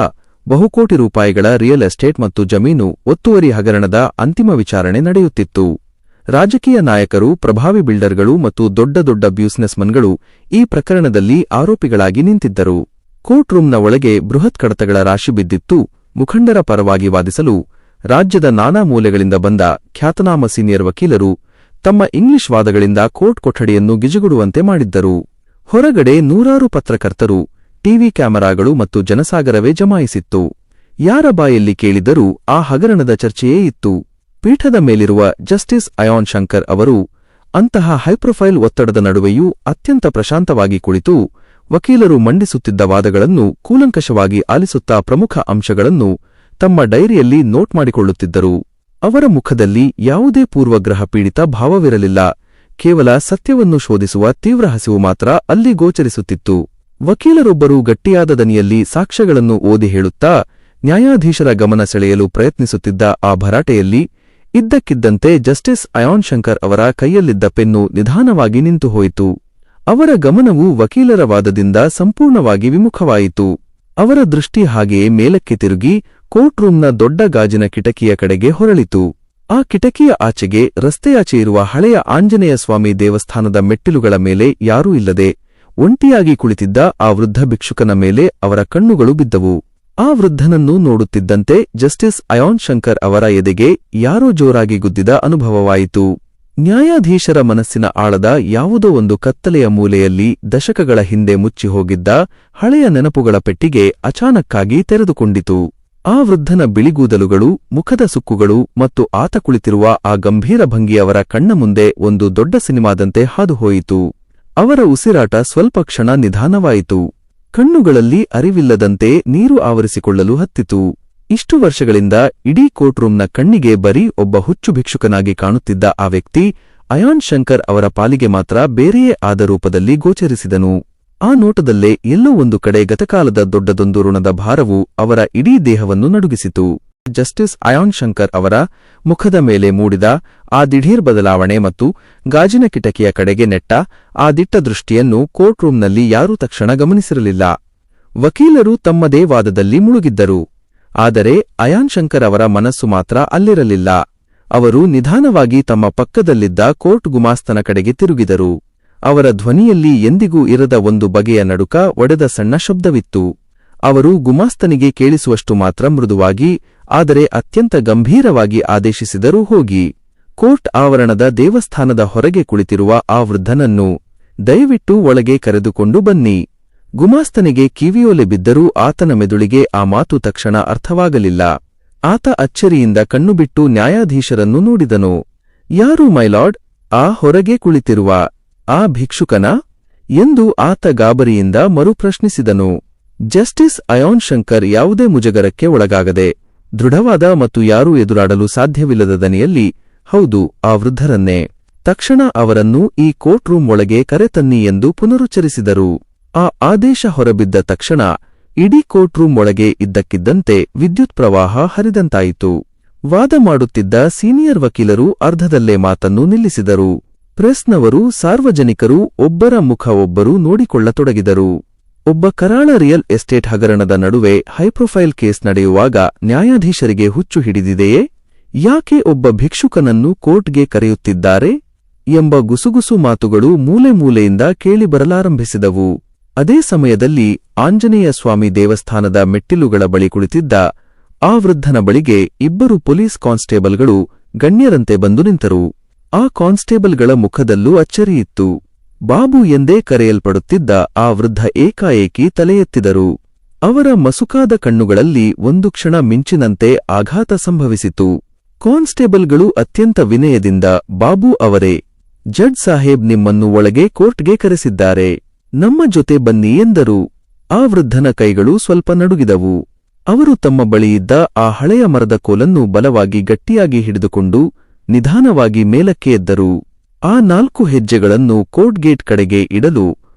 ಬಹುಕೋಟಿ ರೂಪಾಯಿಗಳ ರಿಯಲ್ ಎಸ್ಟೇಟ್ ಮತ್ತು ಜಮೀನು ಒತ್ತುವರಿ ಹಗರಣದ ಅಂತಿಮ ವಿಚಾರಣೆ ನಡೆಯುತ್ತಿತ್ತು. ರಾಜಕೀಯ ನಾಯಕರು, ಪ್ರಭಾವಿ ಬಿಲ್ಡರ್ಗಳು ಮತ್ತು ದೊಡ್ಡ ದೊಡ್ಡ ಬ್ಯೂಸಿನೆಸ್ಮನ್ಗಳು ಈ ಪ್ರಕರಣದಲ್ಲಿ ಆರೋಪಿಗಳಾಗಿ ನಿಂತಿದ್ದರು. ಕೋರ್ಟ್ ರೂಂನ ಒಳಗೆ ಬೃಹತ್ ಕಡತಗಳ ರಾಶಿ ಬಿದ್ದಿತ್ತು. ಮುಖಂಡರ ಪರವಾಗಿ ವಾದಿಸಲು ರಾಜ್ಯದ ನಾನಾ ಮೂಲೆಗಳಿಂದ ಬಂದ ಖ್ಯಾತನಾಮ ಸೀನಿಯರ್ ವಕೀಲರು ತಮ್ಮ ಇಂಗ್ಲಿಷ್ ವಾದಗಳಿಂದ ಕೋರ್ಟ್ ಕೊಠಡಿಯನ್ನು ಗಿಜುಗುಡುವಂತೆ ಮಾಡಿದ್ದರು. ಹೊರಗಡೆ ನೂರಾರು ಪತ್ರಕರ್ತರು, ಟಿವಿ ಕ್ಯಾಮೆರಾಗಳು ಮತ್ತು ಜನಸಾಗರವೇ ಜಮಾಯಿಸಿತ್ತು. ಯಾರ ಬಾಯಲ್ಲಿ ಕೇಳಿದರೂ ಆ ಹಗರಣದ ಚರ್ಚೆಯೇ ಇತ್ತು. ಪೀಠದ ಮೇಲಿರುವ ಜಸ್ಟಿಸ್ ಅಯಾನ್ ಶಂಕರ್ ಅವರು ಅಂತಹ ಹೈಪ್ರೊಫೈಲ್ ಒತ್ತಡದ ನಡುವೆಯೂ ಅತ್ಯಂತ ಪ್ರಶಾಂತವಾಗಿ ಕುಳಿತು ವಕೀಲರು ಮಂಡಿಸುತ್ತಿದ್ದ ವಾದಗಳನ್ನು ಕೂಲಂಕಷವಾಗಿ ಆಲಿಸುತ್ತಾ ಪ್ರಮುಖ ಅಂಶಗಳನ್ನು ತಮ್ಮ ಡೈರಿಯಲ್ಲಿ ನೋಟ್ ಮಾಡಿಕೊಳ್ಳುತ್ತಿದ್ದರು. ಅವರ ಮುಖದಲ್ಲಿ ಯಾವುದೇ ಪೂರ್ವಗ್ರಹ ಪೀಡಿತ ಭಾವವಿರಲಿಲ್ಲ. ಕೇವಲ ಸತ್ಯವನ್ನು ಶೋಧಿಸುವ ತೀವ್ರ ಹಸಿವು ಮಾತ್ರ ಅಲ್ಲಿ ಗೋಚರಿಸುತ್ತಿತ್ತು. ವಕೀಲರೊಬ್ಬರು ಗಟ್ಟಿಯಾದ ದನಿಯಲ್ಲಿ ಸಾಕ್ಷ್ಯಗಳನ್ನು ಓದಿ ಹೇಳುತ್ತಾ ನ್ಯಾಯಾಧೀಶರ ಗಮನ ಸೆಳೆಯಲು ಪ್ರಯತ್ನಿಸುತ್ತಿದ್ದ ಆ ಭರಾಟೆಯಲ್ಲಿ ಇದ್ದಕ್ಕಿದ್ದಂತೆ ಜಸ್ಟಿಸ್ ಅಯಾನ್ ಶಂಕರ್ ಅವರ ಕೈಯಲ್ಲಿದ್ದ ಪೆನ್ನು ನಿಧಾನವಾಗಿ ನಿಂತುಹೋಯಿತು. ಅವರ ಗಮನವು ವಕೀಲರ ವಾದದಿಂದ ಸಂಪೂರ್ಣವಾಗಿ ವಿಮುಖವಾಯಿತು. ಅವರ ದೃಷ್ಟಿ ಹಾಗೆಯೇ ಮೇಲಕ್ಕೆ ತಿರುಗಿ ಕೋರ್ಟ್ ರೂಂನ ದೊಡ್ಡ ಗಾಜಿನ ಕಿಟಕಿಯ ಕಡೆಗೆ ಹೊರಳಿತು. ಆ ಕಿಟಕಿಯ ಆಚೆಗೆ ರಸ್ತೆಯಾಚೆ ಇರುವ ಹಳೆಯ ಆಂಜನೇಯ ಸ್ವಾಮಿ ದೇವಸ್ಥಾನದ ಮೆಟ್ಟಿಲುಗಳ ಮೇಲೆ ಯಾರೂ ಇಲ್ಲದೆ ಒಂಟಿಯಾಗಿ ಕುಳಿತಿದ್ದ ಆ ವೃದ್ಧ ಭಿಕ್ಷುಕನ ಮೇಲೆ ಅವರ ಕಣ್ಣುಗಳು ಬಿದ್ದವು. ಆ ವೃದ್ಧನನ್ನು ನೋಡುತ್ತಿದ್ದಂತೆ ಜಸ್ಟಿಸ್ ಅಯಾನ್ ಶಂಕರ್ ಅವರ ಎದೆಗೆ ಯಾರೋ ಜೋರಾಗಿ ಗುದ್ದಿದ ಅನುಭವವಾಯಿತು. ನ್ಯಾಯಾಧೀಶರ ಮನಸ್ಸಿನ ಆಳದ ಯಾವುದೋ ಒಂದು ಕತ್ತಲೆಯ ಮೂಲೆಯಲ್ಲಿ ದಶಕಗಳ ಹಿಂದೆ ಮುಚ್ಚಿಹೋಗಿದ್ದ ಹಳೆಯ ನೆನಪುಗಳ ಪೆಟ್ಟಿಗೆ ಅಚಾನಕ್ಕಾಗಿ ತೆರೆದುಕೊಂಡಿತು. ಆ ವೃದ್ಧನ ಬಿಳಿಗೂದಲುಗಳು, ಮುಖದ ಸುಕ್ಕುಗಳು ಮತ್ತು ಆತ ಕುಳಿತಿರುವ ಆ ಗಂಭೀರ ಭಂಗಿಯವರ ಕಣ್ಣ ಮುಂದೆ ಒಂದು ದೊಡ್ಡ ಸಿನಿಮಾದಂತೆ ಹಾದುಹೋಯಿತು. ಅವರ ಉಸಿರಾಟ ಸ್ವಲ್ಪ ಕ್ಷಣ ನಿಧಾನವಾಯಿತು. ಕಣ್ಣುಗಳಲ್ಲಿ ಅರಿವಿಲ್ಲದಂತೆ ನೀರು ಆವರಿಸಿಕೊಳ್ಳಲು ಹತ್ತಿತು. ಇಷ್ಟು ವರ್ಷಗಳಿಂದ ಇಡೀ ಕೋರ್ಟ್ ರೂಂನ ಕಣ್ಣಿಗೆ ಬರೀ ಒಬ್ಬ ಹುಚ್ಚು ಭಿಕ್ಷುಕನಾಗಿ ಕಾಣುತ್ತಿದ್ದ ಆ ವ್ಯಕ್ತಿ ಅಯಾನ್ ಶಂಕರ್ ಅವರ ಪಾಲಿಗೆ ಮಾತ್ರ ಬೇರೆಯೇ ಆದ ರೂಪದಲ್ಲಿ ಗೋಚರಿಸಿದನು. ಆ ನೋಟದಲ್ಲೇ ಎಲ್ಲೋ ಒಂದು ಕಡೆ ಗತಕಾಲದ ದೊಡ್ಡದೊಂದು ಋಣದ ಭಾರವು ಅವರ ಇಡೀ ದೇಹವನ್ನು ನಡುಗಿಸಿತು. ಜಸ್ಟಿಸ್ ಅಯಾನ್ ಶಂಕರ್ ಅವರ ಮುಖದ ಮೇಲೆ ಮೂಡಿದ ಆ ದಿಢೀರ್ ಬದಲಾವಣೆ ಮತ್ತು ಗಾಜಿನ ಕಿಟಕಿಯ ಕಡೆಗೆ ನೆಟ್ಟ ಆ ದಿಟ್ಟ ದೃಷ್ಟಿಯನ್ನು ಕೋರ್ಟ್ ರೂಂನಲ್ಲಿ ಯಾರೂ ತಕ್ಷಣ ಗಮನಿಸಿರಲಿಲ್ಲ. ವಕೀಲರು ತಮ್ಮದೇ ವಾದದಲ್ಲಿ ಮುಳುಗಿದ್ದರು. ಆದರೆ ಅಯಾನ್ ಶಂಕರ್ ಅವರ ಮನಸ್ಸು ಮಾತ್ರ ಅಲ್ಲಿರಲಿಲ್ಲ. ಅವರು ನಿಧಾನವಾಗಿ ತಮ್ಮ ಪಕ್ಕದಲ್ಲಿದ್ದ ಕೋರ್ಟ್ ಗುಮಾಸ್ತನ ಕಡೆಗೆ ತಿರುಗಿದರು. ಅವರ ಧ್ವನಿಯಲ್ಲಿ ಎಂದಿಗೂ ಇರದ ಒಂದು ಬಗೆಯ ನಡುಕ ಒಡೆದ ಸಣ್ಣ ಶಬ್ದವಿತ್ತು. ಅವರು ಗುಮಾಸ್ತನಿಗೆ ಕೇಳಿಸುವಷ್ಟು ಮಾತ್ರ ಮೃದುವಾಗಿ, ಆದರೆ ಅತ್ಯಂತ ಗಂಭೀರವಾಗಿ ಆದೇಶಿಸಿದರು, ಹೋಗಿ ಕೋರ್ಟ್ ಆವರಣದ ದೇವಸ್ಥಾನದ ಹೊರಗೆ ಕುಳಿತಿರುವ ಆ ವೃದ್ಧನನ್ನು ದಯವಿಟ್ಟು ಒಳಗೆ ಕರೆದುಕೊಂಡು ಬನ್ನಿ. ಗುಮಾಸ್ತನಿಗೆ ಕಿವಿಯೋಲೆ ಬಿದ್ದರೂ ಆತನ ಮೆದುಳಿಗೆ ಆ ಮಾತು ತಕ್ಷಣ ಅರ್ಥವಾಗಲಿಲ್ಲ. ಆತ ಅಚ್ಚರಿಯಿಂದ ಕಣ್ಣುಬಿಟ್ಟು ನ್ಯಾಯಾಧೀಶರನ್ನು ನೋಡಿದನು. ಯಾರು ಮೈಲಾರ್ಡ್? ಆ ಹೊರಗೆ ಕುಳಿತಿರುವ ಆ ಭಿಕ್ಷುಕನ ಎಂದು ಆತ ಗಾಬರಿಯಿಂದ ಮರುಪ್ರಶ್ನಿಸಿದನು. ಜಸ್ಟಿಸ್ ಅಯಾನ್ ಶಂಕರ್ ಯಾವುದೇ ಮುಜಗರಕ್ಕೆ ಒಳಗಾಗದೆ ದೃಢವಾದ ಮತ್ತು ಯಾರೂ ಎದುರಾಡಲು ಸಾಧ್ಯವಿಲ್ಲದ ದನಿಯಲ್ಲಿ, ಹೌದು, ಆ ವೃದ್ಧರನ್ನೇ. ತಕ್ಷಣ ಅವರನ್ನು ಈ ಕೋರ್ಟ್ ರೂಂ ಒಳಗೆ ಕರೆತನ್ನಿ ಎಂದು ಪುನರುಚ್ಚರಿಸಿದರು. ಆ ಆದೇಶ ಹೊರಬಿದ್ದ ತಕ್ಷಣ ಇಡೀ ಕೋರ್ಟ್ ರೂಂ ಒಳಗೆ ಇದ್ದಕ್ಕಿದ್ದಂತೆ ವಿದ್ಯುತ್ ಪ್ರವಾಹ ಹರಿದಂತಾಯಿತು. ವಾದ ಮಾಡುತ್ತಿದ್ದ ಸೀನಿಯರ್ ವಕೀಲರು ಅರ್ಧದಲ್ಲೇ ಮಾತನ್ನು ನಿಲ್ಲಿಸಿದರು. ಪ್ರೆಸ್ನವರು, ಸಾರ್ವಜನಿಕರು ಒಬ್ಬರ ಮುಖ ಒಬ್ಬರು ನೋಡಿಕೊಳ್ಳತೊಡಗಿದರು. ಒಬ್ಬ ಕರಾಳ ರಿಯಲ್ ಎಸ್ಟೇಟ್ ಹಗರಣದ ನಡುವೆ ಹೈಪ್ರೊಫೈಲ್ ಕೇಸ್ ನಡೆಯುವಾಗ ನ್ಯಾಯಾಧೀಶರಿಗೆ ಹುಚ್ಚು ಹಿಡಿದಿದೆಯೇ? ಯಾಕೆ ಒಬ್ಬ ಭಿಕ್ಷುಕನನ್ನು ಕೋರ್ಟ್ಗೆ ಕರೆಯುತ್ತಿದ್ದಾರೆ ಎಂಬ ಗುಸುಗುಸು ಮಾತುಗಳು ಮೂಲೆ ಮೂಲೆಯಿಂದ ಕೇಳಿಬರಲಾರಂಭಿಸಿದವು. ಅದೇ ಸಮಯದಲ್ಲಿ ಆಂಜನೇಯ ಸ್ವಾಮಿ ದೇವಸ್ಥಾನದ ಮೆಟ್ಟಿಲುಗಳ ಬಳಿ ಕುಳಿತಿದ್ದ ಆ ವೃದ್ಧನ ಬಳಿಗೆ ಇಬ್ಬರು ಪೊಲೀಸ್ ಕಾನ್ಸ್ಟೇಬಲ್ಗಳು ಗಣ್ಯರಂತೆ ಬಂದು ನಿಂತರು. ಆ ಕಾನ್ಸ್ಟೇಬಲ್ಗಳ ಮುಖದಲ್ಲೂ ಅಚ್ಚರಿಯಿತ್ತು. ಬಾಬು ಎಂದೇ ಕರೆಯಲ್ಪಡುತ್ತಿದ್ದ ಆ ವೃದ್ಧ ಏಕಾಏಕಿ ತಲೆ ಎತ್ತಿದರು. ಅವರ ಮಸುಕಾದ ಕಣ್ಣುಗಳಲ್ಲಿ ಒಂದು ಕ್ಷಣ ಮಿಂಚಿನಂತೆ ಆಘಾತ ಸಂಭವಿಸಿತು. ಕಾನ್ಸ್ಟೇಬಲ್ಗಳು ಅತ್ಯಂತ ವಿನಯದಿಂದ, ಬಾಬೂ ಅವರೇ, ಜಡ್ಜ್ ಸಾಹೇಬ್ ನಿಮ್ಮನ್ನು ಒಳಗೆ ಕೋರ್ಟ್ಗೆ ಕರೆಸಿದ್ದಾರೆ, ನಮ್ಮ ಜೊತೆ ಬನ್ನಿ ಎಂದರು. ಆ ವೃದ್ಧನ ಕೈಗಳು ಸ್ವಲ್ಪ ನಡುಗಿದವು. ಅವರು ತಮ್ಮ ಬಳಿಯಿದ್ದ ಆ ಹಳೆಯ ಮರದ ಕೋಲನ್ನು ಬಲವಾಗಿ ಗಟ್ಟಿಯಾಗಿ ಹಿಡಿದುಕೊಂಡು ನಿಧಾನವಾಗಿ ಮೇಲಕ್ಕೆ ಎದ್ದರು. ಆ 4 ಹೆಜ್ಜೆಗಳನ್ನು ಕೋರ್ಟ್ ಗೇಟ್ ಕಡೆಗೆ ಇಡಲು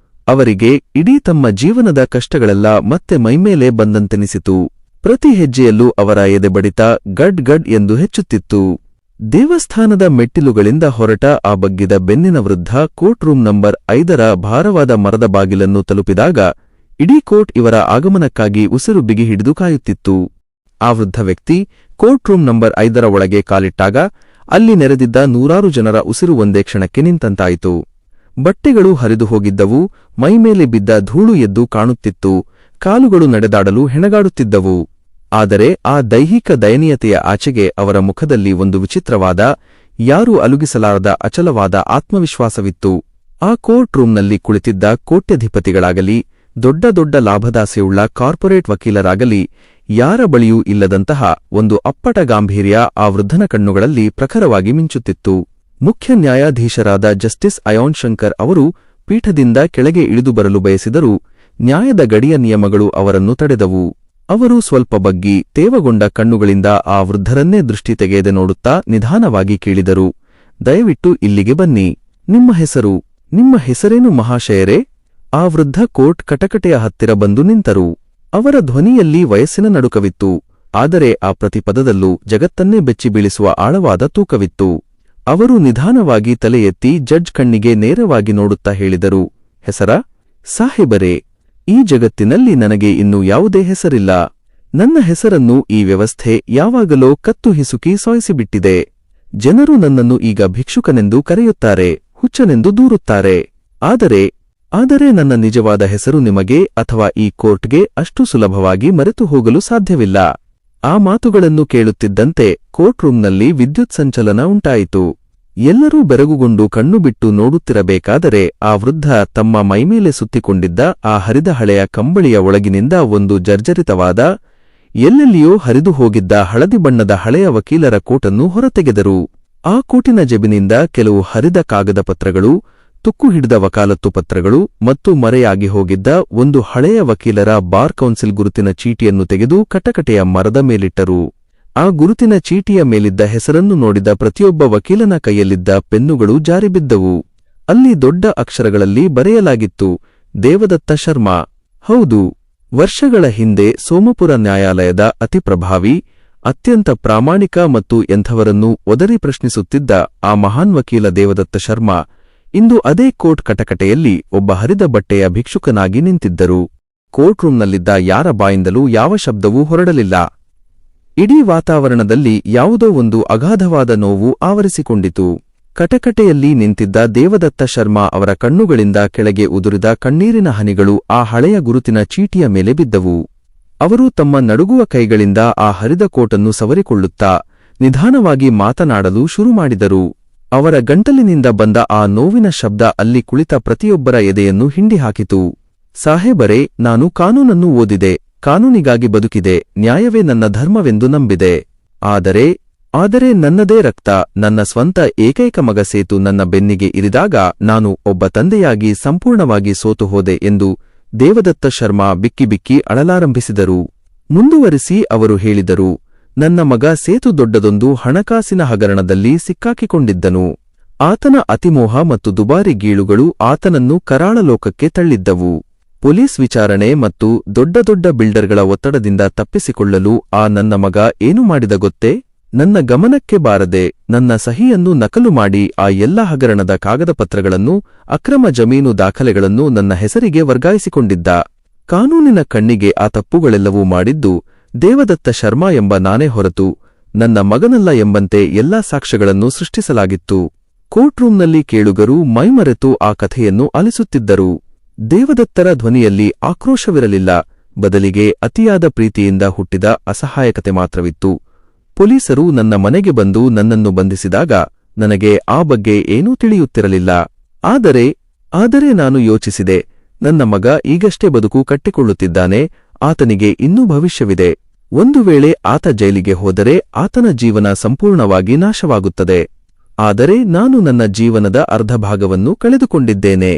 ಅವರಿಗೆ ಇಡೀ ತಮ್ಮ ಜೀವನದ ಕಷ್ಟಗಳೆಲ್ಲ ಮತ್ತೆ ಮೈಮೇಲೆ ಬಂದಂತೆನಿಸಿತು. ಪ್ರತಿ ಹೆಜ್ಜೆಯಲ್ಲೂ ಅವರ ಎದೆಬಡಿತ ಗಡ್ ಗಡ್ ಎಂದು ಹೆಚ್ಚುತ್ತಿತ್ತು. ದೇವಸ್ಥಾನದ ಮೆಟ್ಟಿಲುಗಳಿಂದ ಹೊರಟ ಆ ಬಗ್ಗಿದ ಬೆನ್ನಿನ ವೃದ್ಧ ಕೋರ್ಟ್ ರೂಂ ನಂಬರ್ 5ರ ಭಾರವಾದ ಮರದ ಬಾಗಿಲನ್ನು ತಲುಪಿದಾಗ ಇಡೀ ಕೋರ್ಟ್ ಇವರ ಆಗಮನಕ್ಕಾಗಿ ಉಸಿರು ಬಿಗಿ ಹಿಡಿದು ಕಾಯುತ್ತಿತ್ತು. ಆ ವೃದ್ಧ ವ್ಯಕ್ತಿ ಕೋರ್ಟ್ ರೂಂ ನಂಬರ್ 5ರ ಒಳಗೆ ಕಾಲಿಟ್ಟಾಗ ಅಲ್ಲಿ ನೆರೆದಿದ್ದ 100 ಜನರ ಉಸಿರು ಒಂದೇ ಕ್ಷಣಕ್ಕೆ ನಿಂತಂತಾಯಿತು. ಬಟ್ಟೆಗಳು ಹರಿದು ಹೋಗಿದ್ದವು, ಮೈಮೇಲೆ ಬಿದ್ದ ಧೂಳು ಎದ್ದು ಕಾಣುತ್ತಿತ್ತು, ಕಾಲುಗಳು ನಡೆದಾಡಲು ಹೆಣಗಾಡುತ್ತಿದ್ದವು. ಆದರೆ ಆ ದೈಹಿಕ ದಯನೀಯತೆಯ ಆಚೆಗೆ ಅವರ ಮುಖದಲ್ಲಿ ಒಂದು ವಿಚಿತ್ರವಾದ, ಯಾರೂ ಅಲುಗಿಸಲಾರದ ಅಚಲವಾದ ಆತ್ಮವಿಶ್ವಾಸವಿತ್ತು. ಆ ಕೋರ್ಟ್ ರೂಂನಲ್ಲಿ ಕುಳಿತಿದ್ದ ಕೋಟ್ಯಧಿಪತಿಗಳಾಗಲಿ, ದೊಡ್ಡ ದೊಡ್ಡ ಲಾಭದಾಸೆಯುಳ್ಳ ಕಾರ್ಪೊರೇಟ್ ವಕೀಲರಾಗಲಿ ಯಾರ ಬಳಿಯೂ ಇಲ್ಲದಂತಹ ಒಂದು ಅಪ್ಪಟ ಗಾಂಭೀರ್ಯ ಆ ವೃದ್ಧನ ಕಣ್ಣುಗಳಲ್ಲಿ ಪ್ರಖರವಾಗಿ ಮಿಂಚುತ್ತಿತ್ತು. ಮುಖ್ಯ ನ್ಯಾಯಾಧೀಶರಾದ ಜಸ್ಟಿಸ್ ಅಯಾನ್ ಶಂಕರ್ ಅವರು ಪೀಠದಿಂದ ಕೆಳಗೆ ಇಳಿದು ಬರಲು ಬಯಸಿದರೂ ನ್ಯಾಯದ ಗಡಿಯ ನಿಯಮಗಳು ಅವರನ್ನು ತಡೆದವು. ಅವರು ಸ್ವಲ್ಪ ಬಗ್ಗಿ ತೇವಗೊಂಡ ಕಣ್ಣುಗಳಿಂದ ಆ ವೃದ್ಧರನ್ನೇ ದೃಷ್ಟಿ ತೆಗೆಯದೆ ನೋಡುತ್ತಾ ನಿಧಾನವಾಗಿ ಕೇಳಿದರು, ದಯವಿಟ್ಟು ಇಲ್ಲಿಗೆ ಬನ್ನಿ. ನಿಮ್ಮ ಹೆಸರೇನು ಮಹಾಶಯರೇ? ಆ ವೃದ್ಧ ಕೋರ್ಟ್ ಕಟಕಟೆಯ ಹತ್ತಿರ ಬಂದು ನಿಂತರು. ಅವರ ಧ್ವನಿಯಲ್ಲಿ ವಯಸ್ಸಿನ ನಡುಕವಿತ್ತು, ಆದರೆ ಆ ಪ್ರತಿಪದದಲ್ಲೂ ಜಗತ್ತನ್ನೇ ಬೆಚ್ಚಿ ಬೀಳಿಸುವ ಆಳವಾದ ತೂಕವಿತ್ತು. ಅವರು ನಿಧಾನವಾಗಿ ತಲೆ ಎತ್ತಿ ಜಡ್ಜ್ ಕಣ್ಣಿಗೆ ನೇರವಾಗಿ ನೋಡುತ್ತಾ ಹೇಳಿದರು, ಹೆಸರಾ? ಸಾಹೇಬರೇ, ಈ ಜಗತ್ತಿನಲ್ಲಿ ನನಗೆ ಇನ್ನೂ ಯಾವುದೇ ಹೆಸರಿಲ್ಲ. ನನ್ನ ಹೆಸರನ್ನು ಈ ವ್ಯವಸ್ಥೆ ಯಾವಾಗಲೋ ಕತ್ತು ಹಿಸುಕಿ ಸಾಯಿಸಿಬಿಟ್ಟಿದೆ. ಜನರು ನನ್ನನ್ನು ಈಗ ಭಿಕ್ಷುಕನೆಂದು ಕರೆಯುತ್ತಾರೆ, ಹುಚ್ಚನೆಂದು ದೂರುತ್ತಾರೆ. ಆದರೆ ನನ್ನ ನಿಜವಾದ ಹೆಸರು ನಿಮಗೆ ಅಥವಾ ಈ ಕೋರ್ಟ್ಗೆ ಅಷ್ಟು ಸುಲಭವಾಗಿ ಮರೆತು ಹೋಗಲು ಸಾಧ್ಯವಿಲ್ಲ. ಆ ಮಾತುಗಳನ್ನು ಕೇಳುತ್ತಿದ್ದಂತೆ ಕೋರ್ಟ್ ರೂಂನಲ್ಲಿ ವಿದ್ಯುತ್ ಸಂಚಲನ ಉಂಟಾಯಿತು. ಎಲ್ಲರೂ ಬೆರಗುಗೊಂಡು ಕಣ್ಣು ಬಿಟ್ಟು ನೋಡುತ್ತಿರಬೇಕಾದರೆ ಆ ವೃದ್ಧ ತಮ್ಮ ಮೈಮೇಲೆ ಸುತ್ತಿಕೊಂಡಿದ್ದ ಆ ಹರಿದ ಹಳೆಯ ಕಂಬಳಿಯ ಒಳಗಿನಿಂದ ಒಂದು ಜರ್ಜರಿತವಾದ, ಎಲ್ಲೆಲ್ಲಿಯೋ ಹರಿದು ಹೋಗಿದ್ದ ಹಳದಿ ಬಣ್ಣದ ಹಳೆಯ ವಕೀಲರ ಕೋಟನ್ನು ಹೊರತೆಗೆದರು. ಆ ಕೋಟಿನ ಜೆಬಿನಿಂದ ಕೆಲವು ಹರಿದ ಕಾಗದ ಪತ್ರಗಳು, ತುಕ್ಕು ಹಿಡಿದ ವಕಾಲತ್ತು ಪತ್ರಗಳು ಮತ್ತು ಮರೆಯಾಗಿ ಹೋಗಿದ್ದ ಒಂದು ಹಳೆಯ ವಕೀಲರ ಬಾರ್ ಕೌನ್ಸಿಲ್ ಗುರುತಿನ ಚೀಟಿಯನ್ನು ತೆಗೆದು ಕಟಕಟೆಯ ಮರದ ಮೇಲಿಟ್ಟರು. ಆ ಗುರುತಿನ ಚೀಟಿಯ ಮೇಲಿದ್ದ ಹೆಸರನ್ನು ನೋಡಿದ ಪ್ರತಿಯೊಬ್ಬ ವಕೀಲನ ಕೈಯಲ್ಲಿದ್ದ ಪೆನ್ನುಗಳು ಜಾರಿಬಿದ್ದವು. ಅಲ್ಲಿ ದೊಡ್ಡ ಅಕ್ಷರಗಳಲ್ಲಿ ಬರೆಯಲಾಗಿತ್ತು, ದೇವದತ್ತ ಶರ್ಮಾ. ಹೌದು, ವರ್ಷಗಳ ಹಿಂದೆ ಸೋಮಪುರ ನ್ಯಾಯಾಲಯದ ಅತಿ ಪ್ರಭಾವಿ, ಅತ್ಯಂತ ಪ್ರಾಮಾಣಿಕ ಮತ್ತು ಎಂಥವರನ್ನೂ ಒದರಿ ಪ್ರಶ್ನಿಸುತ್ತಿದ್ದ ಆ ಮಹಾನ್ ವಕೀಲ ದೇವದತ್ತ ಶರ್ಮಾ ಇಂದು ಅದೇ ಕೋರ್ಟ್ ಕಟಕಟೆಯಲ್ಲಿ ಒಬ್ಬ ಹರಿದ ಬಟ್ಟೆಯ ಭಿಕ್ಷುಕನಾಗಿ ನಿಂತಿದ್ದರು. ಕೋರ್ಟ್ ರೂಂನಲ್ಲಿದ್ದ ಯಾರ ಬಾಯಿಂದಲೂ ಯಾವ ಶಬ್ದವೂ ಹೊರಡಲಿಲ್ಲ. ಇಡೀ ವಾತಾವರಣದಲ್ಲಿ ಯಾವುದೋ ಒಂದು ಅಗಾಧವಾದ ನೋವು ಆವರಿಸಿಕೊಂಡಿತು. ಕಟಕಟೆಯಲ್ಲಿ ನಿಂತಿದ್ದ ದೇವದತ್ತ ಶರ್ಮಾ ಅವರ ಕಣ್ಣುಗಳಿಂದ ಕೆಳಗೆ ಉದುರಿದ ಕಣ್ಣೀರಿನ ಹನಿಗಳು ಆ ಹಳೆಯ ಗುರುತಿನ ಚೀಟಿಯ ಮೇಲೆ ಬಿದ್ದವು. ಅವರು ತಮ್ಮ ನಡುಗುವ ಕೈಗಳಿಂದ ಆ ಹರಿದ ಕೋಟನ್ನು ಸವರಿಕೊಳ್ಳುತ್ತಾ ನಿಧಾನವಾಗಿ ಮಾತನಾಡಲು ಶುರು ಮಾಡಿದರು. ಅವರ ಗಂಟಲಿನಿಂದ ಬಂದ ಆ ನೋವಿನ ಶಬ್ದ ಅಲ್ಲಿ ಕುಳಿತ ಪ್ರತಿಯೊಬ್ಬರ ಎದೆಯನ್ನು ಹಿಂಡಿಹಾಕಿತು. ಸಾಹೇಬರೇ, ನಾನು ಕಾನೂನನ್ನು ಓದಿದೆ, ಕಾನೂನಿಗಾಗಿ ಬದುಕಿದೆ, ನ್ಯಾಯವೇ ನನ್ನ ಧರ್ಮವೆಂದು ನಂಬಿದೆ. ಆದರೆ ನನ್ನದೇ ರಕ್ತ, ನನ್ನ ಸ್ವಂತ ಏಕೈಕ ಮಗ ಸೇತು ನನ್ನ ಬೆನ್ನಿಗೆ ಇರಿದಾಗ ನಾನು ಒಬ್ಬ ತಂದೆಯಾಗಿ ಸಂಪೂರ್ಣವಾಗಿ ಸೋತು ಹೋದೆ ಎಂದು ದೇವದತ್ತ ಶರ್ಮಾ ಬಿಕ್ಕಿ ಬಿಕ್ಕಿ ಅಳಲಾರಂಭಿಸಿದರು. ಮುಂದುವರಿಸಿ ಅವರು ಹೇಳಿದರು, ನನ್ನ ಮಗ ಸೇತು ದೊಡ್ಡದೊಂದು ಹಣಕಾಸಿನ ಹಗರಣದಲ್ಲಿ ಸಿಕ್ಕಾಕಿಕೊಂಡಿದ್ದನು. ಆತನ ಅತಿಮೋಹ ಮತ್ತು ದುಬಾರಿ ಗೀಳುಗಳು ಆತನನ್ನು ಕರಾಳ ಲೋಕಕ್ಕೆ ತಳ್ಳಿದ್ದವು. ಪೊಲೀಸ್ ವಿಚಾರಣೆ ಮತ್ತು ದೊಡ್ಡ ದೊಡ್ಡ ಬಿಲ್ಡರ್ಗಳ ಒತ್ತಡದಿಂದ ತಪ್ಪಿಸಿಕೊಳ್ಳಲು ಆ ನನ್ನ ಮಗ ಏನು ಮಾಡಿದ ಗೊತ್ತೇ? ನನ್ನ ಗಮನಕ್ಕೆ ಬಾರದೆ ನನ್ನ ಸಹಿಯನ್ನು ನಕಲು ಮಾಡಿ ಆ ಎಲ್ಲ ಹಗರಣದ ಕಾಗದಪತ್ರಗಳನ್ನು, ಅಕ್ರಮ ಜಮೀನು ದಾಖಲೆಗಳನ್ನು ನನ್ನ ಹೆಸರಿಗೆ ವರ್ಗಾಯಿಸಿಕೊಂಡಿದ್ದ. ಕಾನೂನಿನ ಕಣ್ಣಿಗೆ ಆ ತಪ್ಪುಗಳೆಲ್ಲವೂ ಮಾಡಿದ್ದು ದೇವದತ್ತ ಶರ್ಮಾ ಎಂಬ ನಾನೇ ಹೊರತು ನನ್ನ ಮಗನಲ್ಲ ಎಂಬಂತೆ ಎಲ್ಲಾ ಸಾಕ್ಷ್ಯಗಳನ್ನು ಸೃಷ್ಟಿಸಲಾಗಿತ್ತು. ಕೋರ್ಟ್ ರೂಂನಲ್ಲಿ ಕೇಳುಗರು ಮೈಮರೆತು ಆ ಕಥೆಯನ್ನು ಆಲಿಸುತ್ತಿದ್ದರು. ದೇವದತ್ತರ ಧ್ವನಿಯಲ್ಲಿ ಆಕ್ರೋಶವಿರಲಿಲ್ಲ, ಬದಲಿಗೆ ಅತಿಯಾದ ಪ್ರೀತಿಯಿಂದ ಹುಟ್ಟಿದ ಅಸಹಾಯಕತೆ ಮಾತ್ರವಿತ್ತು. ಪೊಲೀಸರು ನನ್ನ ಮನೆಗೆ ಬಂದು ನನ್ನನ್ನು ಬಂಧಿಸಿದಾಗ ನನಗೆ ಆ ಬಗ್ಗೆ ಏನೂ ತಿಳಿಯುತ್ತಿರಲಿಲ್ಲ. ಆದರೆ ನಾನು ಯೋಚಿಸಿದೆ, ನನ್ನ ಮಗ ಈಗಷ್ಟೇ ಬದುಕು ಕಟ್ಟಿಕೊಳ್ಳುತ್ತಿದ್ದಾನೆ, ಆತನಿಗೆ ಇನ್ನೂ ಭವಿಷ್ಯವಿದೆ. ಒಂದು ವೇಳೆ ಆತ ಜೈಲಿಗೆ ಹೋದರೆ ಆತನ ಜೀವನ ಸಂಪೂರ್ಣವಾಗಿ ನಾಶವಾಗುತ್ತದೆ. ಆದರೆ ನಾನು ನನ್ನ ಜೀವನದ ಅರ್ಧ ಭಾಗವನ್ನು ಕಳೆದುಕೊಂಡಿದ್ದೇನೆ.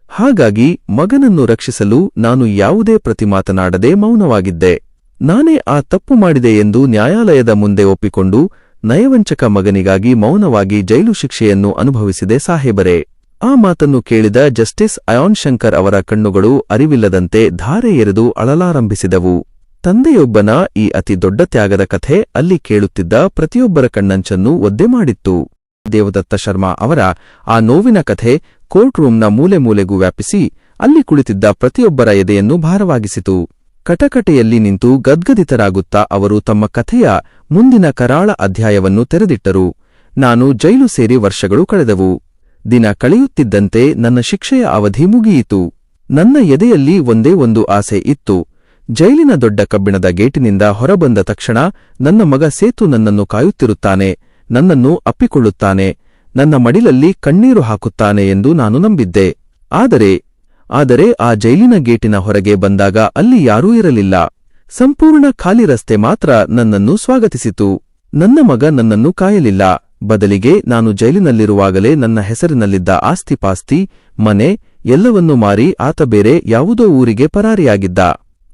ಹಾಗಾಗಿ ಮಗನನ್ನು ರಕ್ಷಿಸಲು ನಾನು ಯಾವುದೇ ಪ್ರತಿಮಾತನಾಡದೆ ಮೌನವಾಗಿದ್ದೆ. ನಾನೇ ಆ ತಪ್ಪು ಮಾಡಿದೆ ಎಂದು ನ್ಯಾಯಾಲಯದ ಮುಂದೆ ಒಪ್ಪಿಕೊಂಡು ನಯವಂಚಕ ಮಗನಿಗಾಗಿ ಮೌನವಾಗಿ ಜೈಲು ಶಿಕ್ಷೆಯನ್ನು ಅನುಭವಿಸಿದೆ ಸಾಹೇಬರೇ. ಆ ಮಾತನ್ನು ಕೇಳಿದ ಜಸ್ಟಿಸ್ ಅಯಾನ್ ಶಂಕರ್ ಅವರ ಕಣ್ಣುಗಳು ಅರಿವಿಲ್ಲದಂತೆ ಧಾರೆ ಎರೆದು ಅಳಲಾರಂಭಿಸಿದವು. ತಂದೆಯೊಬ್ಬನ ಈ ಅತಿ ದೊಡ್ಡ ತ್ಯಾಗದ ಕಥೆ ಅಲ್ಲಿ ಕೇಳುತ್ತಿದ್ದ ಪ್ರತಿಯೊಬ್ಬರ ಕಣ್ಣಂಚನ್ನು ಒದ್ದೆ ಮಾಡಿತ್ತು. ದೇವದತ್ತ ಶರ್ಮಾ ಅವರ ಆ ನೋವಿನ ಕಥೆ ಕೋರ್ಟ್ ರೂಂನ ಮೂಲೆ ಮೂಲೆಗೂ ವ್ಯಾಪಿಸಿ ಅಲ್ಲಿ ಕುಳಿತಿದ್ದ ಪ್ರತಿಯೊಬ್ಬರ ಎದೆಯನ್ನು ಭಾರವಾಗಿಸಿತು. ಕಟಕಟೆಯಲ್ಲಿ ನಿಂತು ಗದ್ಗದಿತರಾಗುತ್ತಾ ಅವರು ತಮ್ಮ ಕಥೆಯ ಮುಂದಿನ ಕರಾಳ ಅಧ್ಯಾಯವನ್ನು ತೆರೆದಿಟ್ಟರು. ನಾನು ಜೈಲು ಸೇರಿ ವರ್ಷಗಳು ಕಳೆದವು. ದಿನ ಕಳೆಯುತ್ತಿದ್ದಂತೆ ನನ್ನ ಶಿಕ್ಷೆಯ ಅವಧಿ ಮುಗಿಯಿತು. ನನ್ನ ಎದೆಯಲ್ಲಿ ಒಂದೇ ಒಂದು ಆಸೆ ಇತ್ತು. ಜೈಲಿನ ದೊಡ್ಡ ಕಬ್ಬಿಣದ ಗೇಟಿನಿಂದ ಹೊರಬಂದ ತಕ್ಷಣ ನನ್ನ ಮಗ ಸೇತು ನನ್ನನ್ನು ಕಾಯುತ್ತಿರುತ್ತಾನೆ, ನನ್ನನ್ನು ಅಪ್ಪಿಕೊಳ್ಳುತ್ತಾನೆ, ನನ್ನ ಮಡಿಲಲ್ಲಿ ಕಣ್ಣೀರು ಹಾಕುತ್ತಾನೆ ಎಂದು ನಾನು ನಂಬಿದ್ದೆ. ಆದರೆ ಆ ಜೈಲಿನ ಗೇಟಿನ ಹೊರಗೆ ಬಂದಾಗ ಅಲ್ಲಿ ಯಾರೂ ಇರಲಿಲ್ಲ. ಸಂಪೂರ್ಣ ಖಾಲಿ ರಸ್ತೆ ಮಾತ್ರ ನನ್ನನ್ನು ಸ್ವಾಗತಿಸಿತು. ನನ್ನ ಮಗ ನನ್ನನ್ನು ಕಾಯಲಿಲ್ಲ. ಬದಲಿಗೆ ನಾನು ಜೈಲಿನಲ್ಲಿರುವಾಗಲೇ ನನ್ನ ಹೆಸರಿನಲ್ಲಿದ್ದ ಆಸ್ತಿಪಾಸ್ತಿ, ಮನೆ ಎಲ್ಲವನ್ನೂ ಮಾರಿ ಆತ ಬೇರೆ ಯಾವುದೋ ಊರಿಗೆ ಪರಾರಿಯಾಗಿದ್ದ.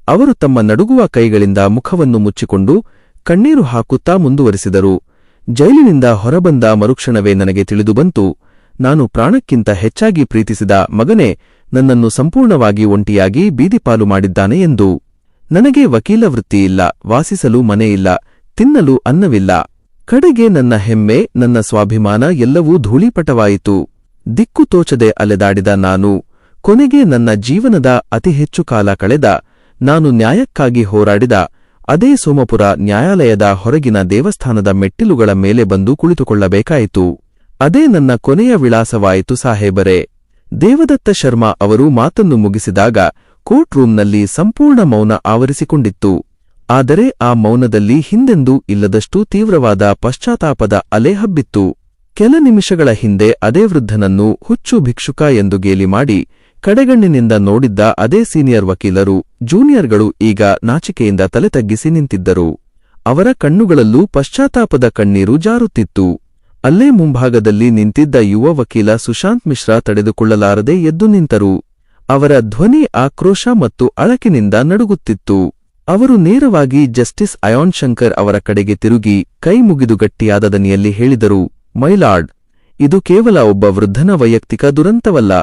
ಅವರು ತಮ್ಮ ನಡುಗುವ ಕೈಗಳಿಂದ ಮುಖವನ್ನು ಮುಚ್ಚಿಕೊಂಡು ಕಣ್ಣೀರು ಹಾಕುತ್ತಾ ಮುಂದುವರಿಸಿದರು. ಜೈಲಿನಿಂದ ಹೊರಬಂದ ಮರುಕ್ಷಣವೇ ನನಗೆ ತಿಳಿದುಬಂತು, ನಾನು ಪ್ರಾಣಕ್ಕಿಂತ ಹೆಚ್ಚಾಗಿ ಪ್ರೀತಿಸಿದ ಮಗನೇ ನನ್ನನ್ನು ಸಂಪೂರ್ಣವಾಗಿ ಒಂಟಿಯಾಗಿ ಬೀದಿಪಾಲು ಮಾಡಿದ್ದಾನೆ ಎಂದು. ನನಗೆ ವಕೀಲ ವೃತ್ತಿಯಿಲ್ಲ, ವಾಸಿಸಲು ಮನೆಯಿಲ್ಲ, ತಿನ್ನಲು ಅನ್ನವಿಲ್ಲ. ಕಡೆಗೆ ನನ್ನ ಹೆಮ್ಮೆ, ನನ್ನ ಸ್ವಾಭಿಮಾನ ಎಲ್ಲವೂ ಧೂಳೀಪಟವಾಯಿತು. ದಿಕ್ಕು ತೋಚದೆ ಅಲೆದಾಡಿದ ನಾನು ಕೊನೆಗೆ ನನ್ನ ಜೀವನದ ಅತಿ ಹೆಚ್ಚು ಕಾಲ ಕಳೆದ, ನಾನು ನ್ಯಾಯಕ್ಕಾಗಿ ಹೋರಾಡಿದ ಅದೇ ಸೋಮಪುರ ನ್ಯಾಯಾಲಯದ ಹೊರಗಿನ ದೇವಸ್ಥಾನದ ಮೆಟ್ಟಿಲುಗಳ ಮೇಲೆ ಬಂದು ಕುಳಿತುಕೊಳ್ಳಬೇಕಾಯಿತು. ಅದೇ ನನ್ನ ಕೊನೆಯ ವಿಳಾಸವಾಯಿತು ಸಾಹೇಬರೇ. ದೇವದತ್ತ ಶರ್ಮಾ ಅವರು ಮಾತನ್ನು ಮುಗಿಸಿದಾಗ ಕೋರ್ಟ್ ರೂಂನಲ್ಲಿ ಸಂಪೂರ್ಣ ಮೌನ ಆವರಿಸಿಕೊಂಡಿತ್ತು. ಆದರೆ ಆ ಮೌನದಲ್ಲಿ ಹಿಂದೆಂದೂ ಇಲ್ಲದಷ್ಟು ತೀವ್ರವಾದ ಪಶ್ಚಾತ್ತಾಪದ ಅಲೆ ಹಬ್ಬಿತ್ತು. ಕೆಲ ನಿಮಿಷಗಳ ಹಿಂದೆ ಅದೇ ವೃದ್ಧನನ್ನು ಹುಚ್ಚು ಭಿಕ್ಷುಕ ಎಂದು ಗೇಲಿ ಮಾಡಿ ಕಡೆಗಣ್ಣಿನಿಂದ ನೋಡಿದ್ದ ಅದೇ ಸೀನಿಯರ್ ವಕೀಲರು, ಜೂನಿಯರ್ಗಳು ಈಗ ನಾಚಿಕೆಯಿಂದ ತಲೆ ತಗ್ಗಿಸಿ ನಿಂತಿದ್ದರು. ಅವರ ಕಣ್ಣುಗಳಲ್ಲೂ ಪಶ್ಚಾತ್ತಾಪದ ಕಣ್ಣೀರು ಜಾರುತ್ತಿತ್ತು. ಅಲ್ಲೇ ಮುಂಭಾಗದಲ್ಲಿ ನಿಂತಿದ್ದ ಯುವ ವಕೀಲ ಸುಶಾಂತ್ ಮಿಶ್ರಾ ತಡೆದುಕೊಳ್ಳಲಾರದೆ ಎದ್ದು ನಿಂತರು. ಅವರ ಧ್ವನಿ ಆಕ್ರೋಶ ಮತ್ತು ಅಳಕಿನಿಂದ ನಡುಗುತ್ತಿತ್ತು. ಅವರು ನೇರವಾಗಿ ಜಸ್ಟಿಸ್ ಅಯಾನ್ ಶಂಕರ್ ಅವರ ಕಡೆಗೆ ತಿರುಗಿ ಕೈ ಮುಗಿದು ಗಟ್ಟಿಯಾದ ದನಿಯಲ್ಲಿ ಹೇಳಿದರು, ಮೈಲಾರ್ಡ್, ಇದು ಕೇವಲ ಒಬ್ಬ ವೃದ್ಧನ ವೈಯಕ್ತಿಕ ದುರಂತವಲ್ಲ,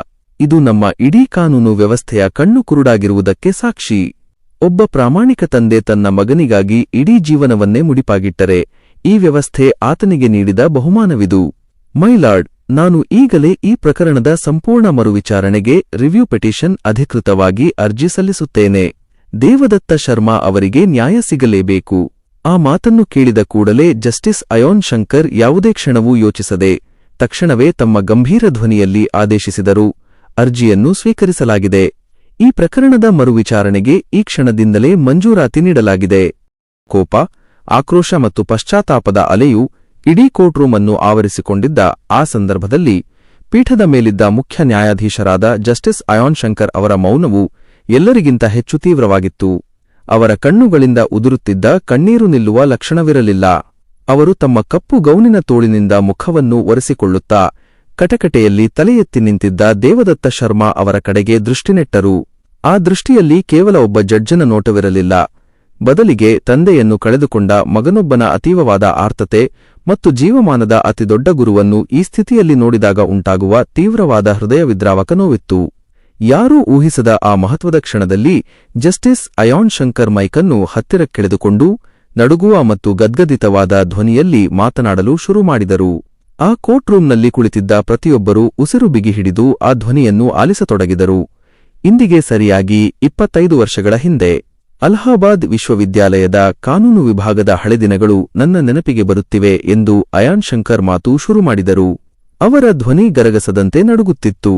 ಇದು ನಮ್ಮ ಇಡೀ ಕಾನೂನು ವ್ಯವಸ್ಥೆಯ ಕಣ್ಣು ಕುರುಡಾಗಿರುವುದಕ್ಕೆ ಸಾಕ್ಷಿ. ಒಬ್ಬ ಪ್ರಾಮಾಣಿಕ ತಂದೆ ತನ್ನ ಮಗನಿಗಾಗಿ ಇಡೀ ಜೀವನವನ್ನೇ ಮುಡಿಪಾಗಿಟ್ಟರೆ ಈ ವ್ಯವಸ್ಥೆ ಆತನಿಗೆ ನೀಡಿದ ಬಹುಮಾನವಿದು. ಮೈಲಾರ್ಡ್, ನಾನು ಈಗಲೇ ಈ ಪ್ರಕರಣದ ಸಂಪೂರ್ಣ ಮರುವಿಚಾರಣೆಗೆ ರಿವ್ಯೂ ಪಿಟಿಷನ್ ಅಧಿಕೃತವಾಗಿ ಅರ್ಜಿ ಸಲ್ಲಿಸುತ್ತೇನೆ. ದೇವದತ್ತ ಶರ್ಮಾ ಅವರಿಗೆ ನ್ಯಾಯ ಸಿಗಲೇಬೇಕು. ಆ ಮಾತನ್ನು ಕೇಳಿದ ಕೂಡಲೇ ಜಸ್ಟಿಸ್ ಅಯಾನ್ ಶಂಕರ್ ಯಾವುದೇ ಕ್ಷಣವೂ ಯೋಚಿಸದೆ ತಕ್ಷಣವೇ ತಮ್ಮ ಗಂಭೀರ ಧ್ವನಿಯಲ್ಲಿ ಆದೇಶಿಸಿದರು, ಅರ್ಜಿಯನ್ನು ಸ್ವೀಕರಿಸಲಾಗಿದೆ. ಈ ಪ್ರಕರಣದ ಮರುವಿಚಾರಣೆಗೆ ಈ ಕ್ಷಣದಿಂದಲೇ ಮಂಜೂರಾತಿ ನೀಡಲಾಗಿದೆ. ಕೋಪ, ಆಕ್ರೋಶ ಮತ್ತು ಪಶ್ಚಾತ್ತಾಪದ ಅಲೆಯು ಇಡೀ ಕೋರ್ಟ್ ರೂಮ್ ಅನ್ನು ಆವರಿಸಿಕೊಂಡಿದ್ದ ಆ ಸಂದರ್ಭದಲ್ಲಿ ಪೀಠದ ಮೇಲಿದ್ದ ಮುಖ್ಯ ನ್ಯಾಯಾಧೀಶರಾದ ಜಸ್ಟಿಸ್ ಅಯಾನ್ ಶಂಕರ್ ಅವರ ಮೌನವು ಎಲ್ಲರಿಗಿಂತ ಹೆಚ್ಚು ತೀವ್ರವಾಗಿತ್ತು. ಅವರ ಕಣ್ಣುಗಳಿಂದ ಉದುರುತ್ತಿದ್ದ ಕಣ್ಣೀರು ನಿಲ್ಲುವ ಲಕ್ಷಣವಿರಲಿಲ್ಲ. ಅವರು ತಮ್ಮ ಕಪ್ಪು ಗೌನಿನ ತೋಳಿನಿಂದ ಮುಖವನ್ನು ಒರೆಸಿಕೊಳ್ಳುತ್ತಾ ಕಟಕಟೆಯಲ್ಲಿ ತಲೆ ಎತ್ತಿ ನಿಂತಿದ್ದ ದೇವದತ್ತ ಶರ್ಮಾ ಅವರ ಕಡೆಗೆ ದೃಷ್ಟಿನೆಟ್ಟರು. ಆ ದೃಷ್ಟಿಯಲ್ಲಿ ಕೇವಲ ಒಬ್ಬ ಜಡ್ಜನ ನೋಟವಿರಲಿಲ್ಲ. ಬದಲಿಗೆ ತಂದೆಯನ್ನು ಕಳೆದುಕೊಂಡ ಮಗನೊಬ್ಬನ ಅತೀವವಾದ ಆರ್ತತೆ ಮತ್ತು ಜೀವಮಾನದ ಅತಿದೊಡ್ಡ ಗುರುವನ್ನು ಈ ಸ್ಥಿತಿಯಲ್ಲಿ ನೋಡಿದಾಗ ಉಂಟಾಗುವ ತೀವ್ರವಾದ ಹೃದಯವಿದ್ರಾವಕ ನೋವಿತ್ತು. ಯಾರೂ ಊಹಿಸದ ಆ ಮಹತ್ವದ ಕ್ಷಣದಲ್ಲಿ ಜಸ್ಟಿಸ್ ಅಯಾನ್ ಶಂಕರ್ ಮೈಕನ್ನು ಹತ್ತಿರಕ್ಕೆಳೆದುಕೊಂಡು ನಡುಗುವ ಮತ್ತು ಗದ್ಗದಿತವಾದ ಧ್ವನಿಯಲ್ಲಿ ಮಾತನಾಡಲು ಶುರು ಮಾಡಿದರು. ಆ ಕೋರ್ಟ್ ರೂಂನಲ್ಲಿ ಕುಳಿತಿದ್ದ ಪ್ರತಿಯೊಬ್ಬರೂ ಉಸಿರು ಬಿಗಿ ಹಿಡಿದು ಆ ಧ್ವನಿಯನ್ನು ಆಲಿಸತೊಡಗಿದರು. ಇಂದಿಗೆ ಸರಿಯಾಗಿ 25 ವರ್ಷಗಳ ಹಿಂದೆ ಅಲಹಾಬಾದ್ ವಿಶ್ವವಿದ್ಯಾಲಯದ ಕಾನೂನು ವಿಭಾಗದ ಹಳೆದಿನಗಳು ನನ್ನ ನೆನಪಿಗೆ ಬರುತ್ತಿವೆ ಎಂದು ಅಯಾನ್ ಶಂಕರ್ ಮಾತು ಶುರು ಮಾಡಿದರು. ಅವರ ಧ್ವನಿ ಗರಗಸದಂತೆ ನಡುಗುತ್ತಿತ್ತು.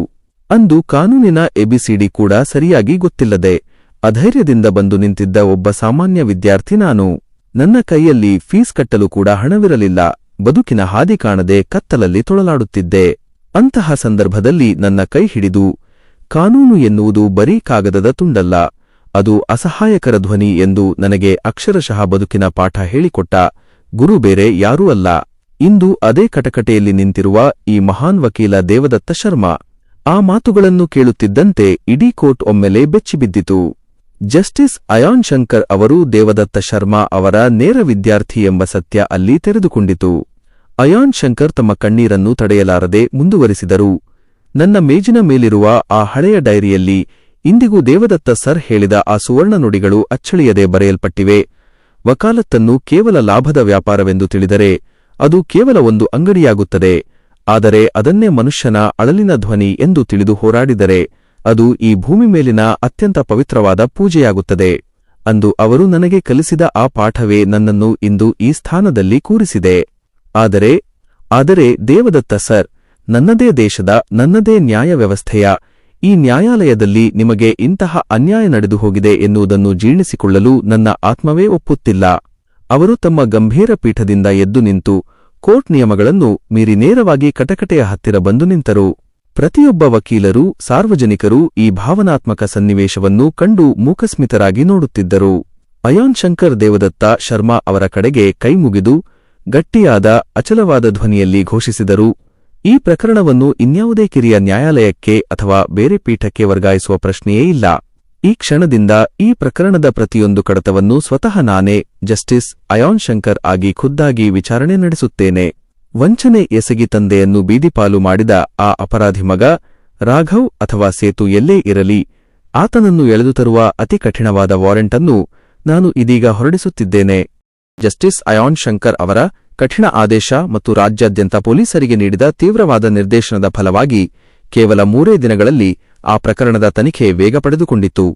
ಅಂದು ಕಾನೂನಿನ ಎಬಿಸಿಡಿ ಕೂಡ ಸರಿಯಾಗಿ ಗೊತ್ತಿಲ್ಲದೆ ಅಧೈರ್ಯದಿಂದ ಬಂದು ನಿಂತಿದ್ದ ಒಬ್ಬ ಸಾಮಾನ್ಯ ವಿದ್ಯಾರ್ಥಿ ನಾನು. ನನ್ನ ಕೈಯಲ್ಲಿ ಫೀಸ್ ಕಟ್ಟಲು ಕೂಡ ಹಣವಿರಲಿಲ್ಲ. ಬದುಕಿನ ಹಾದಿ ಕಾಣದೆ ಕತ್ತಲಲ್ಲಿ ತೊಳಲಾಡುತ್ತಿದ್ದೆ. ಅಂತಹ ಸಂದರ್ಭದಲ್ಲಿ ನನ್ನ ಕೈ ಹಿಡಿದು, ಕಾನೂನು ಎನ್ನುವುದು ಬರೀ ಕಾಗದದ ತುಂಡಲ್ಲ, ಅದು ಅಸಹಾಯಕರ ಧ್ವನಿ ಎಂದು ನನಗೆ ಅಕ್ಷರಶಃ ಬದುಕಿನ ಪಾಠ ಹೇಳಿಕೊಟ್ಟ ಗುರು ಬೇರೆ ಯಾರೂ ಅಲ್ಲ. ಇಂದು ಅದೇ ಕಟಕಟೆಯಲ್ಲಿ ನಿಂತಿರುವ ಈ ಮಹಾನ್ ವಕೀಲ ದೇವದತ್ತ ಶರ್ಮಾ. ಆ ಮಾತುಗಳನ್ನು ಕೇಳುತ್ತಿದ್ದಂತೆ ಇಡೀ ಕೋರ್ಟ್ ಒಮ್ಮೆಲೆ ಬೆಚ್ಚಿಬಿದ್ದಿತು. ಜಸ್ಟಿಸ್ ಅಯಾನ್ ಶಂಕರ್ ಅವರು ದೇವದತ್ತ ಶರ್ಮಾ ಅವರ ನೇರ ವಿದ್ಯಾರ್ಥಿ ಎಂಬ ಸತ್ಯ ಅಲ್ಲಿ ತೆರೆದುಕೊಂಡಿತು. ಅಯಾನ್ ಶಂಕರ್ ತಮ್ಮ ಕಣ್ಣೀರನ್ನು ತಡೆಯಲಾರದೆ ಮುಂದುವರಿಸಿದರು. ನನ್ನ ಮೇಜಿನ ಮೇಲಿರುವ ಆ ಹಳೆಯ ಡೈರಿಯಲ್ಲಿ ಇಂದಿಗೂ ದೇವದತ್ತ ಸರ್ ಹೇಳಿದ ಆ ಸುವರ್ಣ ನುಡಿಗಳು ಅಚ್ಚಳಿಯದೆ ಬರೆಯಲ್ಪಟ್ಟಿವೆ. ವಕಾಲತ್ತನ್ನು ಕೇವಲ ಲಾಭದ ವ್ಯಾಪಾರವೆಂದು ತಿಳಿದರೆ ಅದು ಕೇವಲ ಒಂದು ಅಂಗಡಿಯಾಗುತ್ತದೆ. ಆದರೆ ಅದನ್ನೇ ಮನುಷ್ಯನ ಅಳಲಿನ ಧ್ವನಿ ಎಂದು ತಿಳಿದು ಹೋರಾಡಿದರೆ ಅದು ಈ ಭೂಮಿ ಮೇಲಿನ ಅತ್ಯಂತ ಪವಿತ್ರವಾದ ಪೂಜೆಯಾಗುತ್ತದೆ. ಅಂದು ಅವರು ನನಗೆ ಕಲಿಸಿದ ಆ ಪಾಠವೇ ನನ್ನನ್ನು ಇಂದು ಈ ಸ್ಥಾನದಲ್ಲಿ ಕೂರಿಸಿದೆ. ಆದರೆ ದೇವದತ್ತ ಸರ್, ನನ್ನದೇ ದೇಶದ ನನ್ನದೇ ನ್ಯಾಯ ವ್ಯವಸ್ಥೆಯ ಈ ನ್ಯಾಯಾಲಯದಲ್ಲಿ ನಿಮಗೆ ಇಂತಹ ಅನ್ಯಾಯ ನಡೆದು ಹೋಗಿದೆ ಎನ್ನುವುದನ್ನು ಜೀರ್ಣಿಸಿಕೊಳ್ಳಲು ನನ್ನ ಆತ್ಮವೇ ಒಪ್ಪುತ್ತಿಲ್ಲ. ಅವರು ತಮ್ಮ ಗಂಭೀರ ಪೀಠದಿಂದ ಎದ್ದು ನಿಂತು ಕೋರ್ಟ್ ನಿಯಮಗಳನ್ನು ಮೀರಿ ನೇರವಾಗಿ ಕಟಕಟೆಯ ಹತ್ತಿರ ಬಂದು ನಿಂತರು. ಪ್ರತಿಯೊಬ್ಬ ವಕೀಲರೂ ಸಾರ್ವಜನಿಕರೂ ಈ ಭಾವನಾತ್ಮಕ ಸನ್ನಿವೇಶವನ್ನು ಕಂಡು ಮೂಕಸ್ಮಿತರಾಗಿ ನೋಡುತ್ತಿದ್ದರು. ಅಯಾನ್ ಶಂಕರ್ ದೇವದತ್ತ ಶರ್ಮಾ ಅವರ ಕಡೆಗೆ ಕೈಮುಗಿದು ಗಟ್ಟಿಯಾದ ಅಚಲವಾದ ಧ್ವನಿಯಲ್ಲಿ ಘೋಷಿಸಿದರು, ಈ ಪ್ರಕರಣವನ್ನು ಇನ್ಯಾವುದೇ ಕಿರಿಯ ನ್ಯಾಯಾಲಯಕ್ಕೆ ಅಥವಾ ಬೇರೆ ಪೀಠಕ್ಕೆ ವರ್ಗಾಯಿಸುವ ಪ್ರಶ್ನೆಯೇ ಇಲ್ಲ. ಈ ಕ್ಷಣದಿಂದ ಈ ಪ್ರಕರಣದ ಪ್ರತಿಯೊಂದು ಕಡತವನ್ನು ಸ್ವತಃ ನಾನೇ ಜಸ್ಟಿಸ್ ಅಯಾನ್ ಶಂಕರ್ ಆಗಿ ಖುದ್ದಾಗಿ ವಿಚಾರಣೆ ನಡೆಸುತ್ತೇನೆ. ವಂಚನೆ ಎಸಗಿ ತಂದೆಯನ್ನು ಬೀದಿಪಾಲು ಮಾಡಿದ ಆ ಅಪರಾಧಿ ಮಗ ರಾಘವ್ ಅಥವಾ ಸೇತು ಎಲ್ಲೇ ಇರಲಿ, ಆತನನ್ನು ಎಳೆದು ತರುವ ಅತಿ ಕಠಿಣವಾದ ವಾರೆಂಟನ್ನು ನಾನು ಇದೀಗ ಹೊರಡಿಸುತ್ತಿದ್ದೇನೆ. ಜಸ್ಟಿಸ್ ಅಯಾನ್ ಶಂಕರ್ ಅವರ ಕಠಿಣ ಆದೇಶ ಮತ್ತು ರಾಜ್ಯಾದ್ಯಂತ ಪೊಲೀಸರಿಗೆ ನೀಡಿದ ತೀವ್ರವಾದ ನಿರ್ದೇಶನದ ಫಲವಾಗಿ ಕೇವಲ 3 ದಿನಗಳಲ್ಲಿ ಆ ಪ್ರಕರಣದ ತನಿಖೆ ವೇಗ ಪಡೆದುಕೊಂಡಿತು.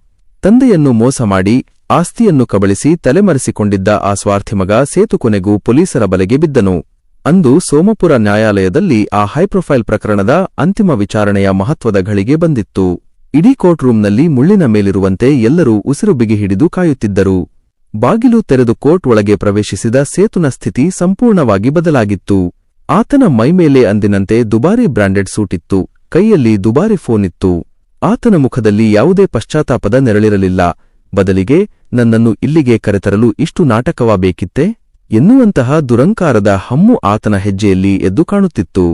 ತಂದೆಯನ್ನು ಮೋಸ ಮಾಡಿ ಆಸ್ತಿಯನ್ನು ಕಬಳಿಸಿ ತಲೆಮರೆಸಿಕೊಂಡಿದ್ದ ಆ ಸ್ವಾರ್ಥಿ ಮಗ ಸೇತು ಕೊನೆಗೂ ಪೊಲೀಸರ ಬಲೆಗೆ ಬಿದ್ದನು. ಅಂದು ಸೋಮಪುರ ನ್ಯಾಯಾಲಯದಲ್ಲಿ ಆ ಹೈಪ್ರೊಫೈಲ್ ಪ್ರಕರಣದ ಅಂತಿಮ ವಿಚಾರಣೆಯ ಮಹತ್ವದ ಘಳಿಗೆ ಬಂದಿತ್ತು. ಇಡೀ ಕೋರ್ಟ್ ರೂಂನಲ್ಲಿ ಮುಳ್ಳಿನ ಮೇಲಿರುವಂತೆ ಎಲ್ಲರೂ ಉಸಿರು ಬಿಗಿ ಹಿಡಿದು ಕಾಯುತ್ತಿದ್ದರು. ಬಾಗಿಲು ತೆರೆದು ಕೋರ್ಟ್ ಒಳಗೆ ಪ್ರವೇಶಿಸಿದ ಸೇತುನ ಸ್ಥಿತಿ ಸಂಪೂರ್ಣವಾಗಿ ಬದಲಾಗಿತ್ತು. ಆತನ ಮೈಮೇಲೆ ಅಂದಿನಂತೆ ದುಬಾರಿ ಬ್ರಾಂಡೆಡ್ ಸೂಟಿತ್ತು, ಕೈಯಲ್ಲಿ ದುಬಾರಿ ಫೋನಿತ್ತು. ಆತನ ಮುಖದಲ್ಲಿ ಯಾವುದೇ ಪಶ್ಚಾತ್ತಾಪದ ನೆರಳಿರಲಿಲ್ಲ. ಬದಲಿಗೆ ನನ್ನನ್ನು ಇಲ್ಲಿಗೆ ಕರೆತರಲು ಇಷ್ಟು ನಾಟಕವಾಗಬೇಕಿತ್ತೆ ಎನ್ನುವಂತಹ ದುರಂಕಾರದ ಹಮ್ಮು ಆತನ ಹೆಜ್ಜೆಯಲ್ಲಿ ಎದ್ದು ಕಾಣುತ್ತಿತ್ತು.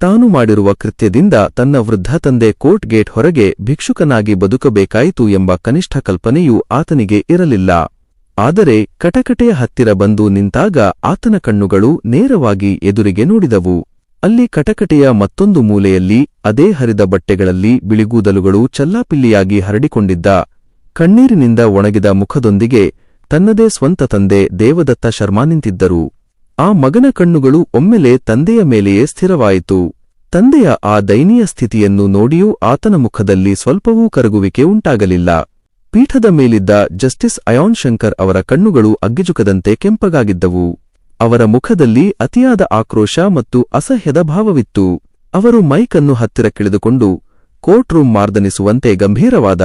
ತಾನು ಮಾಡಿರುವ ಕೃತ್ಯದಿಂದ ತನ್ನ ವೃದ್ಧ ತಂದೆ ಕೋರ್ಟ್ ಗೇಟ್ ಹೊರಗೆ ಭಿಕ್ಷುಕನಾಗಿ ಬದುಕಬೇಕಾಯಿತು ಎಂಬ ಕನಿಷ್ಠ ಕಲ್ಪನೆಯೂ ಆತನಿಗೆ ಇರಲಿಲ್ಲ. ಆದರೆ ಕಟಕಟೆಯ ಹತ್ತಿರ ಬಂದು ನಿಂತಾಗ ಆತನ ಕಣ್ಣುಗಳು ನೇರವಾಗಿ ಎದುರಿಗೆ ನೋಡಿದವು. ಅಲ್ಲಿ ಕಟಕಟೆಯ ಮತ್ತೊಂದು ಮೂಲೆಯಲ್ಲಿ ಅದೇ ಹರಿದ ಬಟ್ಟೆಗಳಲ್ಲಿ ಬಿಳಿಗೂದಲುಗಳು ಚಲ್ಲಾಪಿಲ್ಲಿಯಾಗಿ ಹರಡಿಕೊಂಡಿದ್ದ ಕಣ್ಣೀರಿನಿಂದ ಒಣಗಿದ ಮುಖದೊಂದಿಗೆ ತನ್ನದೇ ಸ್ವಂತ ತಂದೆ ದೇವದತ್ತ ಶರ್ಮಾ ನಿಂತಿದ್ದರು. ಆ ಮಗನ ಕಣ್ಣುಗಳು ಒಮ್ಮೆಲೆ ತಂದೆಯ ಮೇಲೆಯೇ ಸ್ಥಿರವಾಯಿತು. ತಂದೆಯ ಆ ದಯನೀಯ ಸ್ಥಿತಿಯನ್ನು ನೋಡಿಯೂ ಆತನ ಮುಖದಲ್ಲಿ ಸ್ವಲ್ಪವೂ ಕರಗುವಿಕೆ ಉಂಟಾಗಲಿಲ್ಲ. ಪೀಠದ ಮೇಲಿದ್ದ ಜಸ್ಟಿಸ್ ಅಯಾನ್ ಶಂಕರ್ ಅವರ ಕಣ್ಣುಗಳು ಅಗ್ಗಿಜುಕದಂತೆ ಕೆಂಪಗಾಗಿದ್ದವು. ಅವರ ಮುಖದಲ್ಲಿ ಅತಿಯಾದ ಆಕ್ರೋಶ ಮತ್ತು ಅಸಹ್ಯದ ಭಾವವಿತ್ತು. ಅವರು ಮೈಕನ್ನು ಹತ್ತಿರಕ್ಕಿಳಿದುಕೊಂಡು ಕೋರ್ಟ್ ರೂಂ ಮಾರ್ದನಿಸುವಂತೆ ಗಂಭೀರವಾದ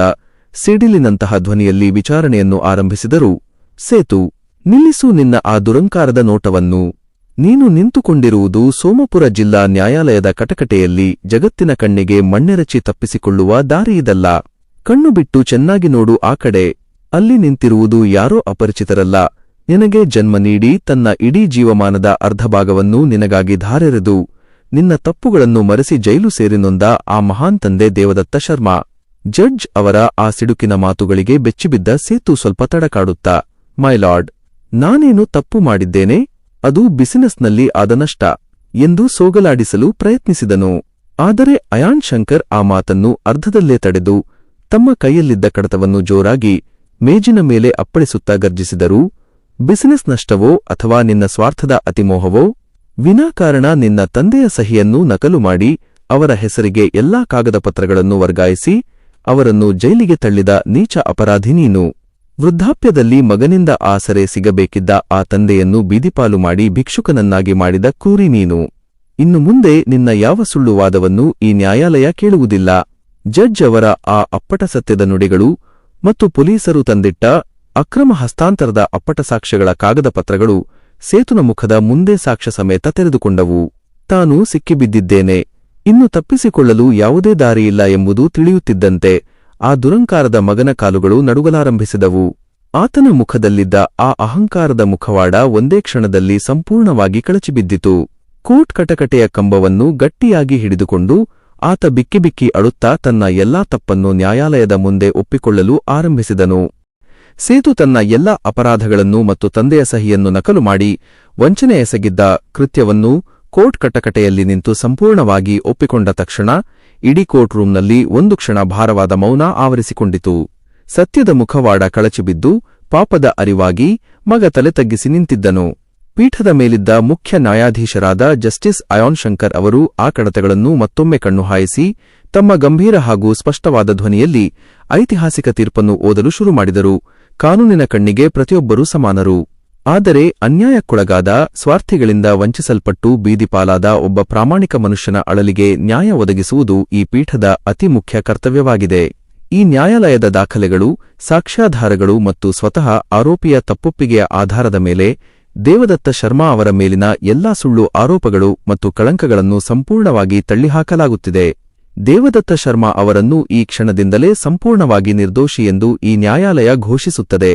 ಸಿಡಿಲಿನಂತಹ ಧ್ವನಿಯಲ್ಲಿ ವಿಚಾರಣೆಯನ್ನು ಆರಂಭಿಸಿದರು. ಸೇತು, ನಿಲ್ಲಿಸು ನಿನ್ನ ಆ ದುರಂಕಾರದ ನೋಟವನ್ನು. ನೀನು ನಿಂತುಕೊಂಡಿರುವುದು ಸೋಮಪುರ ಜಿಲ್ಲಾ ನ್ಯಾಯಾಲಯದ ಕಟಕಟೆಯಲ್ಲಿ ಜಗತ್ತಿನ ಕಣ್ಣಿಗೆ ಮಣ್ಣೆರಚಿ ತಪ್ಪಿಸಿಕೊಳ್ಳುವ ದಾರಿಯಿದಲ್ಲ. ಕಣ್ಣು ಬಿಟ್ಟು ಚೆನ್ನಾಗಿ ನೋಡು ಆ ಕಡೆ. ಅಲ್ಲಿ ನಿಂತಿರುವುದು ಯಾರೋ ಅಪರಿಚಿತರಲ್ಲ. ನಿನಗೆ ಜನ್ಮ ನೀಡಿ ತನ್ನ ಇಡೀ ಜೀವಮಾನದ ಅರ್ಧಭಾಗವನ್ನು ನಿನಗಾಗಿ ಧಾರೆರೆದು ನಿನ್ನ ತಪ್ಪುಗಳನ್ನು ಮರೆಸಿ ಜೈಲು ಸೇರಿ ನೊಂದ ಆ ಮಹಾನ್ ತಂದೆ ದೇವದತ್ತ ಶರ್ಮಾ. ಜಡ್ಜ್ ಅವರ ಆ ಸಿಡುಕಿನ ಮಾತುಗಳಿಗೆ ಬೆಚ್ಚಿಬಿದ್ದ ಸೇತು ಸ್ವಲ್ಪ ತಡಕಾಡುತ್ತಾ, ಮೈ ಲಾರ್ಡ್, ನಾನೇನು ತಪ್ಪು ಮಾಡಿದ್ದೇನೆ? ಅದು ಬಿಸಿನೆಸ್ನಲ್ಲಿ ಆದ ನಷ್ಟ ಎಂದು ಸೋಗಲಾಡಿಸಲು ಪ್ರಯತ್ನಿಸಿದನು. ಆದರೆ ಅಯಾನ್ ಶಂಕರ್ ಆ ಮಾತನ್ನು ಅರ್ಧದಲ್ಲೇ ತಡೆದು ತಮ್ಮ ಕೈಯಲ್ಲಿದ್ದ ಕಡತವನ್ನು ಜೋರಾಗಿ ಮೇಜಿನ ಮೇಲೆ ಅಪ್ಪಳಿಸುತ್ತಾ ಗರ್ಜಿಸಿದರು. ಬಿಸಿನೆಸ್ ನಷ್ಟವೋ ಅಥವಾ ನಿನ್ನ ಸ್ವಾರ್ಥದ ಅತಿಮೋಹವೋ? ವಿನಾಕಾರಣ ನಿನ್ನ ತಂದೆಯ ಸಹಿಯನ್ನು ನಕಲು ಮಾಡಿ ಅವರ ಹೆಸರಿಗೆ ಎಲ್ಲಾ ಕಾಗದ ಪತ್ರಗಳನ್ನು ವರ್ಗಾಯಿಸಿ ಅವರನ್ನು ಜೈಲಿಗೆ ತಳ್ಳಿದ ನೀಚ ಅಪರಾಧಿ ನೀನು. ವೃದ್ಧಾಪ್ಯದಲ್ಲಿ ಮಗನಿಂದ ಆಸರೆ ಸಿಗಬೇಕಿದ್ದ ಆ ತಂದೆಯನ್ನು ಬೀದಿಪಾಲು ಮಾಡಿ ಭಿಕ್ಷುಕನನ್ನಾಗಿ ಮಾಡಿದ ಕ್ರೂರಿ ನೀನು. ಇನ್ನು ಮುಂದೆ ನಿನ್ನ ಯಾವ ಸುಳ್ಳು ವಾದವನ್ನು ಈ ನ್ಯಾಯಾಲಯ ಕೇಳುವುದಿಲ್ಲ. ಜಡ್ಜ್ ಅವರ ಆ ಅಪ್ಪಟ ಸತ್ಯದ ನುಡಿಗಳು ಮತ್ತು ಪೊಲೀಸರು ತಂದಿಟ್ಟ ಅಕ್ರಮ ಹಸ್ತಾಂತರದ ಅಪ್ಪಟ ಸಾಕ್ಷ್ಯಗಳ ಕಾಗದ ಪತ್ರಗಳು ಸೇತುನ ಮುಖದ ಮುಂದೆ ಸಾಕ್ಷ್ಯ ಸಮೇತ ತೆರೆದುಕೊಂಡವು. ತಾನು ಸಿಕ್ಕಿಬಿದ್ದಿದ್ದೇನೆ, ಇನ್ನು ತಪ್ಪಿಸಿಕೊಳ್ಳಲು ಯಾವುದೇ ದಾರಿಯಿಲ್ಲ ಎಂಬುದು ತಿಳಿಯುತ್ತಿದ್ದಂತೆ ಆ ದುರಂಕಾರದ ಮಗನ ಕಾಲುಗಳು ನಡುಗಲಾರಂಭಿಸಿದವು. ಆತನ ಮುಖದಲ್ಲಿದ್ದ ಆ ಅಹಂಕಾರದ ಮುಖವಾಡ ಒಂದೇ ಕ್ಷಣದಲ್ಲಿ ಸಂಪೂರ್ಣವಾಗಿ ಕಳಚಿಬಿದ್ದಿತು. ಕೋಟ್ ಕಟಕಟೆಯ ಕಂಬವನ್ನು ಗಟ್ಟಿಯಾಗಿ ಹಿಡಿದುಕೊಂಡು ಆತ ಬಿಕ್ಕಿ ಬಿಕ್ಕಿ ಅಳುತ್ತಾ ತನ್ನ ಎಲ್ಲಾ ತಪ್ಪನ್ನು ನ್ಯಾಯಾಲಯದ ಮುಂದೆ ಒಪ್ಪಿಕೊಳ್ಳಲು ಆರಂಭಿಸಿದನು. ಸೇತು ತನ್ನ ಎಲ್ಲಾ ಅಪರಾಧಗಳನ್ನು ಮತ್ತು ತಂದೆಯ ಸಹಿಯನ್ನು ನಕಲು ಮಾಡಿ ವಂಚನೆ ಎಸಗಿದ್ದ ಕೃತ್ಯವನ್ನು ಕೋರ್ಟ್ ಕಟಕಟೆಯಲ್ಲಿ ನಿಂತು ಸಂಪೂರ್ಣವಾಗಿ ಒಪ್ಪಿಕೊಂಡ ತಕ್ಷಣ ಇಡೀ ಕೋರ್ಟ್ ರೂಂನಲ್ಲಿ ಒಂದು ಕ್ಷಣ ಭಾರವಾದ ಮೌನ ಆವರಿಸಿಕೊಂಡಿತು. ಸತ್ಯದ ಮುಖವಾಡ ಕಳಚಿಬಿದ್ದು ಪಾಪದ ಅರಿವಾಗಿ ಮಗ ತಲೆ ತಗ್ಗಿಸಿ ನಿಂತಿದ್ದನು. ಪೀಠದ ಮೇಲಿದ್ದ ಮುಖ್ಯ ನ್ಯಾಯಾಧೀಶರಾದ ಜಸ್ಟಿಸ್ ಅಯಾನ್ ಶಂಕರ್ ಅವರು ಆ ಕಡತಗಳನ್ನು ಮತ್ತೊಮ್ಮೆ ಕಣ್ಣು ಹಾಯಿಸಿ ತಮ್ಮ ಗಂಭೀರ ಹಾಗೂ ಸ್ಪಷ್ಟವಾದ ಧ್ವನಿಯಲ್ಲಿ ಐತಿಹಾಸಿಕ ತೀರ್ಪನ್ನು ಓದಲು ಶುರು ಮಾಡಿದರು. ಕಾನೂನಿನ ಕಣ್ಣಿಗೆ ಪ್ರತಿಯೊಬ್ಬರೂ ಸಮಾನರು. ಆದರೆ ಅನ್ಯಾಯಕ್ಕೊಳಗಾದ, ಸ್ವಾರ್ಥಿಗಳಿಂದ ವಂಚಿಸಲ್ಪಟ್ಟು ಬೀದಿಪಾಲಾದ ಒಬ್ಬ ಪ್ರಾಮಾಣಿಕ ಮನುಷ್ಯನ ಅಳಲಿಗೆ ನ್ಯಾಯ ಒದಗಿಸುವುದು ಈ ಪೀಠದ ಅತಿ ಮುಖ್ಯ ಕರ್ತವ್ಯವಾಗಿದೆ. ಈ ನ್ಯಾಯಾಲಯದ ದಾಖಲೆಗಳು, ಸಾಕ್ಷ್ಯಾಧಾರಗಳು ಮತ್ತು ಸ್ವತಃ ಆರೋಪಿಯ ತಪ್ಪೊಪ್ಪಿಗೆಯ ಆಧಾರದ ಮೇಲೆ ದೇವದತ್ತ ಶರ್ಮಾ ಅವರ ಮೇಲಿನ ಎಲ್ಲಾ ಸುಳ್ಳು ಆರೋಪಗಳು ಮತ್ತು ಕಳಂಕಗಳನ್ನು ಸಂಪೂರ್ಣವಾಗಿ ತಳ್ಳಿಹಾಕಲಾಗುತ್ತಿದೆ. ದೇವದತ್ತ ಶರ್ಮಾ ಅವರನ್ನು ಈ ಕ್ಷಣದಿಂದಲೇ ಸಂಪೂರ್ಣವಾಗಿ ನಿರ್ದೋಷಿ ಎಂದು ಈ ನ್ಯಾಯಾಲಯ ಘೋಷಿಸುತ್ತದೆ.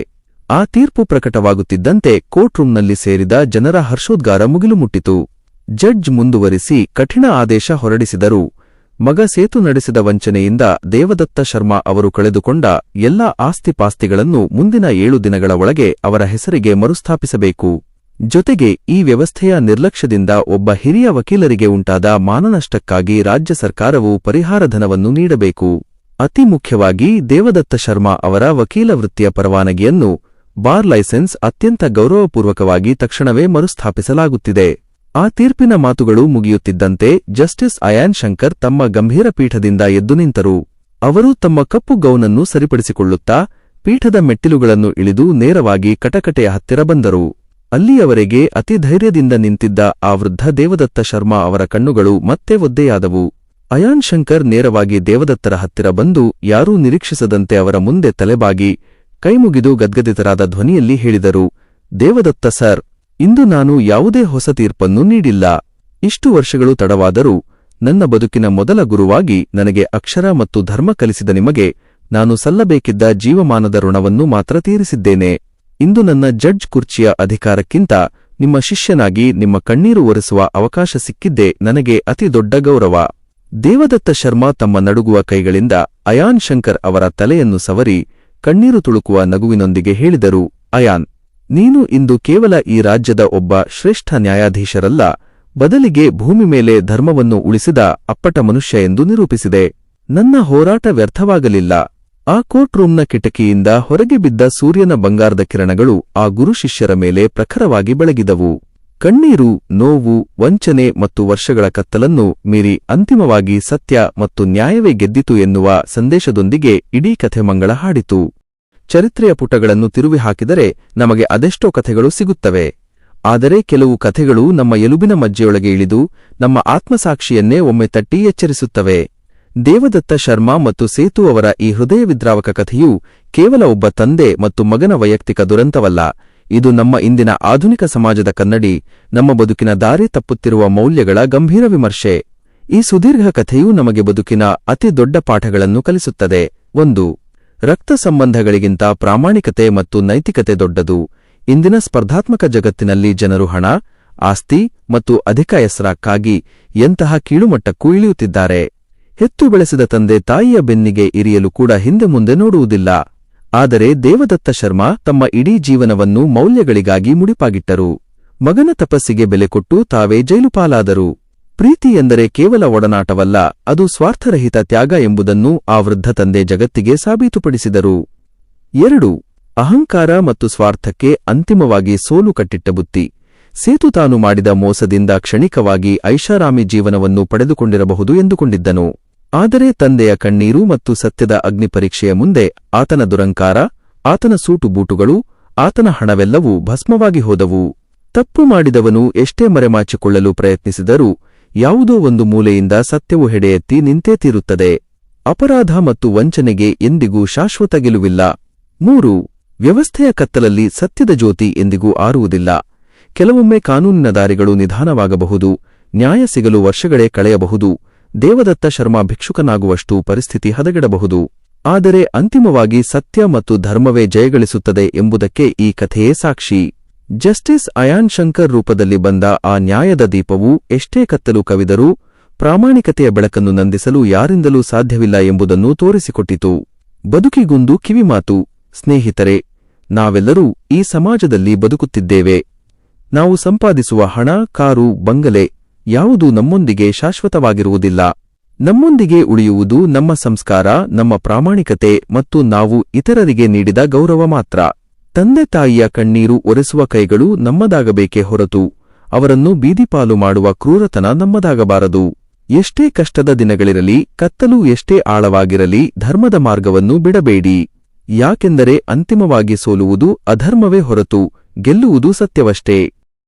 ಆ ತೀರ್ಪು ಪ್ರಕಟವಾಗುತ್ತಿದ್ದಂತೆ ಕೋರ್ಟ್ ರೂಂನಲ್ಲಿ ಸೇರಿದ ಜನರ ಹರ್ಷೋದ್ಗಾರ ಮುಗಿಲು ಮುಟ್ಟಿತು. ಜಡ್ಜ್ ಮುಂದುವರಿಸಿ ಕಠಿಣ ಆದೇಶ ಹೊರಡಿಸಿದರು. ಮಗ ಸೇತು ನಡೆಸಿದ ವಂಚನೆಯಿಂದ ದೇವದತ್ತ ಶರ್ಮಾ ಅವರು ಕಳೆದುಕೊಂಡ ಎಲ್ಲಾ ಆಸ್ತಿಪಾಸ್ತಿಗಳನ್ನು ಮುಂದಿನ 7 ದಿನಗಳ ಒಳಗೆ ಅವರ ಹೆಸರಿಗೆ ಮರುಸ್ಥಾಪಿಸಬೇಕು. ಜೊತೆಗೆ ಈ ವ್ಯವಸ್ಥೆಯ ನಿರ್ಲಕ್ಷ್ಯದಿಂದ ಒಬ್ಬ ಹಿರಿಯ ವಕೀಲರಿಗೆ ಉಂಟಾದ ಮಾನನಷ್ಟಕ್ಕಾಗಿ ರಾಜ್ಯ ಸರ್ಕಾರವು ಪರಿಹಾರಧನವನ್ನು ನೀಡಬೇಕು. ಅತಿ ಮುಖ್ಯವಾಗಿ ದೇವದತ್ತ ಶರ್ಮಾ ಅವರ ವಕೀಲ ವೃತ್ತಿಯ ಪರವಾನಗಿಯನ್ನು, ಬಾರ್ ಲೈಸೆನ್ಸ್ ಅತ್ಯಂತ ಗೌರವಪೂರ್ವಕವಾಗಿ ತಕ್ಷಣವೇ ಮರುಸ್ಥಾಪಿಸಲಾಗುತ್ತಿದೆ. ಆ ತೀರ್ಪಿನ ಮಾತುಗಳು ಮುಗಿಯುತ್ತಿದ್ದಂತೆ ಜಸ್ಟಿಸ್ ಅಯಾನ್ ಶಂಕರ್ ತಮ್ಮ ಗಂಭೀರ ಪೀಠದಿಂದ ಎದ್ದು ನಿಂತರು. ಅವರು ತಮ್ಮ ಕಪ್ಪು ಗೌನನ್ನು ಸರಿಪಡಿಸಿಕೊಳ್ಳುತ್ತಾ ಪೀಠದ ಮೆಟ್ಟಿಲುಗಳನ್ನು ಇಳಿದು ನೇರವಾಗಿ ಕಟಕಟೆಯ ಹತ್ತಿರ ಬಂದರು. ಅಲ್ಲಿಯವರೆಗೆ ಅತಿ ಧೈರ್ಯದಿಂದ ನಿಂತಿದ್ದ ಆ ವೃದ್ಧ ದೇವದತ್ತ ಶರ್ಮಾ ಅವರ ಕಣ್ಣುಗಳು ಮತ್ತೆ ಒದ್ದೆಯಾದವು. ಅಯಾನ್ ಶಂಕರ್ ನೇರವಾಗಿ ದೇವದತ್ತರ ಹತ್ತಿರ ಬಂದು ಯಾರೂ ನಿರೀಕ್ಷಿಸದಂತೆ ಅವರ ಮುಂದೆ ತಲೆಬಾಗಿ ಕೈಮುಗಿದು ಗದ್ಗದಿತರಾದ ಧ್ವನಿಯಲ್ಲಿ ಹೇಳಿದರು, ದೇವದತ್ತ ಸರ್, ಇಂದು ನಾನು ಯಾವುದೇ ಹೊಸ ತೀರ್ಪನ್ನು ನೀಡಿಲ್ಲ. ಇಷ್ಟು ವರ್ಷಗಳು ತಡವಾದರೂ ನನ್ನ ಬದುಕಿನ ಮೊದಲ ಗುರುವಾಗಿ ನನಗೆ ಅಕ್ಷರ ಮತ್ತು ಧರ್ಮ ಕಲಿಸಿದ ನಿಮಗೆ ನಾನು ಸಲ್ಲಬೇಕಿದ್ದ ಜೀವಮಾನದ ಋಣವನ್ನು ಮಾತ್ರ ತೀರಿಸಿದ್ದೇನೆ. ಇಂದು ನನ್ನ ಜಡ್ಜ್ ಕುರ್ಚಿಯ ಅಧಿಕಾರಕ್ಕಿಂತ ನಿಮ್ಮ ಶಿಷ್ಯನಾಗಿ ನಿಮ್ಮ ಕಣ್ಣೀರು ಒರೆಸುವ ಅವಕಾಶ ಸಿಕ್ಕಿದ್ದೇ ನನಗೆ ಅತಿ ದೊಡ್ಡ ಗೌರವ. ದೇವದತ್ತ ಶರ್ಮಾ ತಮ್ಮ ನಡುಗುವ ಕೈಗಳಿಂದ ಅಯಾನ್ ಶಂಕರ್ ಅವರ ತಲೆಯನ್ನು ಸವರಿ ಕಣ್ಣೀರು ತುಳುಕುವ ನಗುವಿನೊಂದಿಗೆ ಹೇಳಿದರು, ಅಯಾನ್, ನೀನು ಇಂದು ಕೇವಲ ಈ ರಾಜ್ಯದ ಒಬ್ಬ ಶ್ರೇಷ್ಠ ನ್ಯಾಯಾಧೀಶರಲ್ಲ, ಬದಲಿಗೆ ಭೂಮಿ ಮೇಲೆ ಧರ್ಮವನ್ನು ಉಳಿಸಿದ ಅಪ್ಪಟ ಮನುಷ್ಯ ಎಂದು ನಿರೂಪಿಸಿದೆ. ನನ್ನ ಹೋರಾಟ ವ್ಯರ್ಥವಾಗಲಿಲ್ಲ. ಆ ಕೋರ್ಟ್ ರೂಂನ ಕಿಟಕಿಯಿಂದ ಹೊರಗೆ ಬಿದ್ದ ಸೂರ್ಯನ ಬಂಗಾರದ ಕಿರಣಗಳು ಆ ಗುರು ಶಿಷ್ಯರ ಮೇಲೆ ಪ್ರಖರವಾಗಿ ಬೆಳಗಿದವು. ಕಣ್ಣೀರು, ನೋವು, ವಂಚನೆ ಮತ್ತು ವರ್ಷಗಳ ಕತ್ತಲನ್ನು ಮೀರಿ ಅಂತಿಮವಾಗಿ ಸತ್ಯ ಮತ್ತು ನ್ಯಾಯವೇ ಗೆದ್ದಿತು ಎನ್ನುವ ಸಂದೇಶದೊಂದಿಗೆ ಇಡೀ ಕಥೆ ಮಂಗಳ ಹಾಡಿತು. ಚರಿತ್ರೆಯ ಪುಟಗಳನ್ನು ತಿರುವಿ ಹಾಕಿದರೆ ನಮಗೆ ಅದೆಷ್ಟೋ ಕಥೆಗಳು ಸಿಗುತ್ತವೆ. ಆದರೆ ಕೆಲವು ಕಥೆಗಳು ನಮ್ಮ ಎಲುಬಿನ ಮಜ್ಜೆಯೊಳಗೆ ಇಳಿದು ನಮ್ಮ ಆತ್ಮಸಾಕ್ಷಿಯನ್ನೇ ಒಮ್ಮೆ ತಟ್ಟಿ ಎಚ್ಚರಿಸುತ್ತವೆ. ದೇವದತ್ತ ಶರ್ಮಾ ಮತ್ತು ಸೇತು ಅವರ ಈ ಹೃದಯವಿದ್ರಾವಕ ಕಥೆಯು ಕೇವಲ ಒಬ್ಬ ತಂದೆ ಮತ್ತು ಮಗನ ವೈಯಕ್ತಿಕ ದುರಂತವಲ್ಲ, ಇದು ನಮ್ಮ ಇಂದಿನ ಆಧುನಿಕ ಸಮಾಜದ ಕನ್ನಡಿ, ನಮ್ಮ ಬದುಕಿನ ದಾರಿ ತಪ್ಪುತ್ತಿರುವ ಮೌಲ್ಯಗಳ ಗಂಭೀರ ವಿಮರ್ಶೆ. ಈ ಸುದೀರ್ಘ ಕಥೆಯು ನಮಗೆ ಬದುಕಿನ ಅತಿ ದೊಡ್ಡ ಪಾಠಗಳನ್ನು ಕಲಿಸುತ್ತದೆ. 1. ರಕ್ತ ಸಂಬಂಧಗಳಿಗಿಂತ ಪ್ರಾಮಾಣಿಕತೆ ಮತ್ತು ನೈತಿಕತೆ ದೊಡ್ಡದು. ಇಂದಿನ ಸ್ಪರ್ಧಾತ್ಮಕ ಜಗತ್ತಿನಲ್ಲಿ ಜನರು ಹಣ, ಆಸ್ತಿ ಮತ್ತು ಅಧಿಕ ಹೆಸರಕ್ಕಾಗಿ ಎಂತಹ ಕೀಳುಮಟ್ಟಕ್ಕೂ ಇಳಿಯುತ್ತಿದ್ದಾರೆ. ಹೆತ್ತು ಬೆಳೆಸಿದ ತಂದೆ ತಾಯಿಯ ಬೆನ್ನಿಗೆ ಇರಿಯಲು ಕೂಡ ಹಿಂದೆ ಮುಂದೆ ನೋಡುವುದಿಲ್ಲ. ಆದರೆ ದೇವದತ್ತ ಶರ್ಮಾ ತಮ್ಮ ಇಡೀ ಜೀವನವನ್ನು ಮೌಲ್ಯಗಳಿಗಾಗಿ ಮುಡಿಪಾಗಿಟ್ಟರು. ಮಗನ ತಪಸ್ಸಿಗೆ ಬೆಲೆ ಕೊಟ್ಟು ತಾವೇ ಜೈಲುಪಾಲಾದರು. ಪ್ರೀತಿ ಎಂದರೆ ಕೇವಲ ಒಡನಾಟವಲ್ಲ, ಅದು ಸ್ವಾರ್ಥರಹಿತ ತ್ಯಾಗ ಎಂಬುದನ್ನು ಆ ವೃದ್ಧ ತಂದೆ ಜಗತ್ತಿಗೆ ಸಾಬೀತುಪಡಿಸಿದರು. 2. ಅಹಂಕಾರ ಮತ್ತು ಸ್ವಾರ್ಥಕ್ಕೆ ಅಂತಿಮವಾಗಿ ಸೋಲು ಕಟ್ಟಿಟ್ಟ ಬುತ್ತಿ. ಸೇತು ತಾನು ಮಾಡಿದ ಮೋಸದಿಂದ ಕ್ಷಣಿಕವಾಗಿ ಐಷಾರಾಮಿ ಜೀವನವನ್ನು ಪಡೆದುಕೊಂಡಿರಬಹುದು ಎಂದುಕೊಂಡಿದ್ದನು. ಆದರೆ ತಂದೆಯ ಕಣ್ಣೀರು ಮತ್ತು ಸತ್ಯದ ಅಗ್ನಿಪರೀಕ್ಷೆಯ ಮುಂದೆ ಆತನ ದುರಂಕಾರ, ಆತನ ಸೂಟು ಬೂಟುಗಳು, ಆತನ ಹಣವೆಲ್ಲವೂ ಭಸ್ಮವಾಗಿ ಹೋದವು. ತಪ್ಪು ಮಾಡಿದವನು ಎಷ್ಟೇ ಮರೆಮಾಚಿಕೊಳ್ಳಲು ಪ್ರಯತ್ನಿಸಿದರೂ ಯಾವುದೋ ಒಂದು ಮೂಲೆಯಿಂದ ಸತ್ಯವು ಹೆಡೆಯೆತ್ತಿ ನಿಂತೇ ತೀರುತ್ತದೆ. ಅಪರಾಧ ಮತ್ತು ವಂಚನೆಗೆ ಎಂದಿಗೂ ಶಾಶ್ವತ ಗೆಲುವಿಲ್ಲ. 3. ವ್ಯವಸ್ಥೆಯ ಕತ್ತಲಲ್ಲಿ ಸತ್ಯದ ಜ್ಯೋತಿ ಎಂದಿಗೂ ಆರುವುದಿಲ್ಲ. ಕೆಲವೊಮ್ಮೆ ಕಾನೂನಿನ ದಾರಿಗಳು ನಿಧಾನವಾಗಬಹುದು, ನ್ಯಾಯ ಸಿಗಲು ವರ್ಷಗಳೇ ಕಳೆಯಬಹುದು, ದೇವದತ್ತ ಶರ್ಮಾ ಭಿಕ್ಷುಕನಾಗುವಷ್ಟು ಪರಿಸ್ಥಿತಿ ಹದಗೆಡಬಹುದು. ಆದರೆ ಅಂತಿಮವಾಗಿ ಸತ್ಯ ಮತ್ತು ಧರ್ಮವೇ ಜಯಗಳಿಸುತ್ತದೆ ಎಂಬುದಕ್ಕೆ ಈ ಕಥೆಯೇ ಸಾಕ್ಷಿ. ಜಸ್ಟಿಸ್ ಅಯಾನ್ ಶಂಕರ್ ರೂಪದಲ್ಲಿ ಬಂದ ಆ ನ್ಯಾಯದ ದೀಪವು ಎಷ್ಟೇ ಕತ್ತಲು ಕವಿದರೂ ಪ್ರಾಮಾಣಿಕತೆಯ ಬೆಳಕನ್ನು ನಂದಿಸಲು ಯಾರಿಂದಲೂ ಸಾಧ್ಯವಿಲ್ಲ ಎಂಬುದನ್ನು ತೋರಿಸಿಕೊಟ್ಟಿತು. ಬದುಕಿಗೊಂದು ಕಿವಿಮಾತು. ಸ್ನೇಹಿತರೆ, ನಾವೆಲ್ಲರೂ ಈ ಸಮಾಜದಲ್ಲಿ ಬದುಕುತ್ತಿದ್ದೇವೆ. ನಾವು ಸಂಪಾದಿಸುವ ಹಣ, ಕಾರು, ಬಂಗಲೆ ಯಾವುದೂ ನಮ್ಮೊಂದಿಗೆ ಶಾಶ್ವತವಾಗಿರುವುದಿಲ್ಲ. ನಮ್ಮೊಂದಿಗೆ ಉಳಿಯುವುದು ನಮ್ಮ ಸಂಸ್ಕಾರ, ನಮ್ಮ ಪ್ರಾಮಾಣಿಕತೆ ಮತ್ತು ನಾವು ಇತರರಿಗೆ ನೀಡಿದ ಗೌರವ ಮಾತ್ರ. ತಂದೆ ತಾಯಿಯ ಕಣ್ಣೀರು ಒರೆಸುವ ಕೈಗಳು ನಮ್ಮದಾಗಬೇಕೇ ಹೊರತು ಅವರನ್ನು ಬೀದಿಪಾಲು ಮಾಡುವ ಕ್ರೂರತನ ನಮ್ಮದಾಗಬಾರದು. ಎಷ್ಟೇ ಕಷ್ಟದ ದಿನಗಳಿರಲಿ, ಕತ್ತಲು ಎಷ್ಟೇ ಆಳವಾಗಿರಲಿ, ಧರ್ಮದ ಮಾರ್ಗವನ್ನು ಬಿಡಬೇಡಿ. ಯಾಕೆಂದರೆ ಅಂತಿಮವಾಗಿ ಸೋಲುವುದು ಅಧರ್ಮವೇ ಹೊರತು ಗೆಲ್ಲುವುದು ಸತ್ಯವಷ್ಟೇ.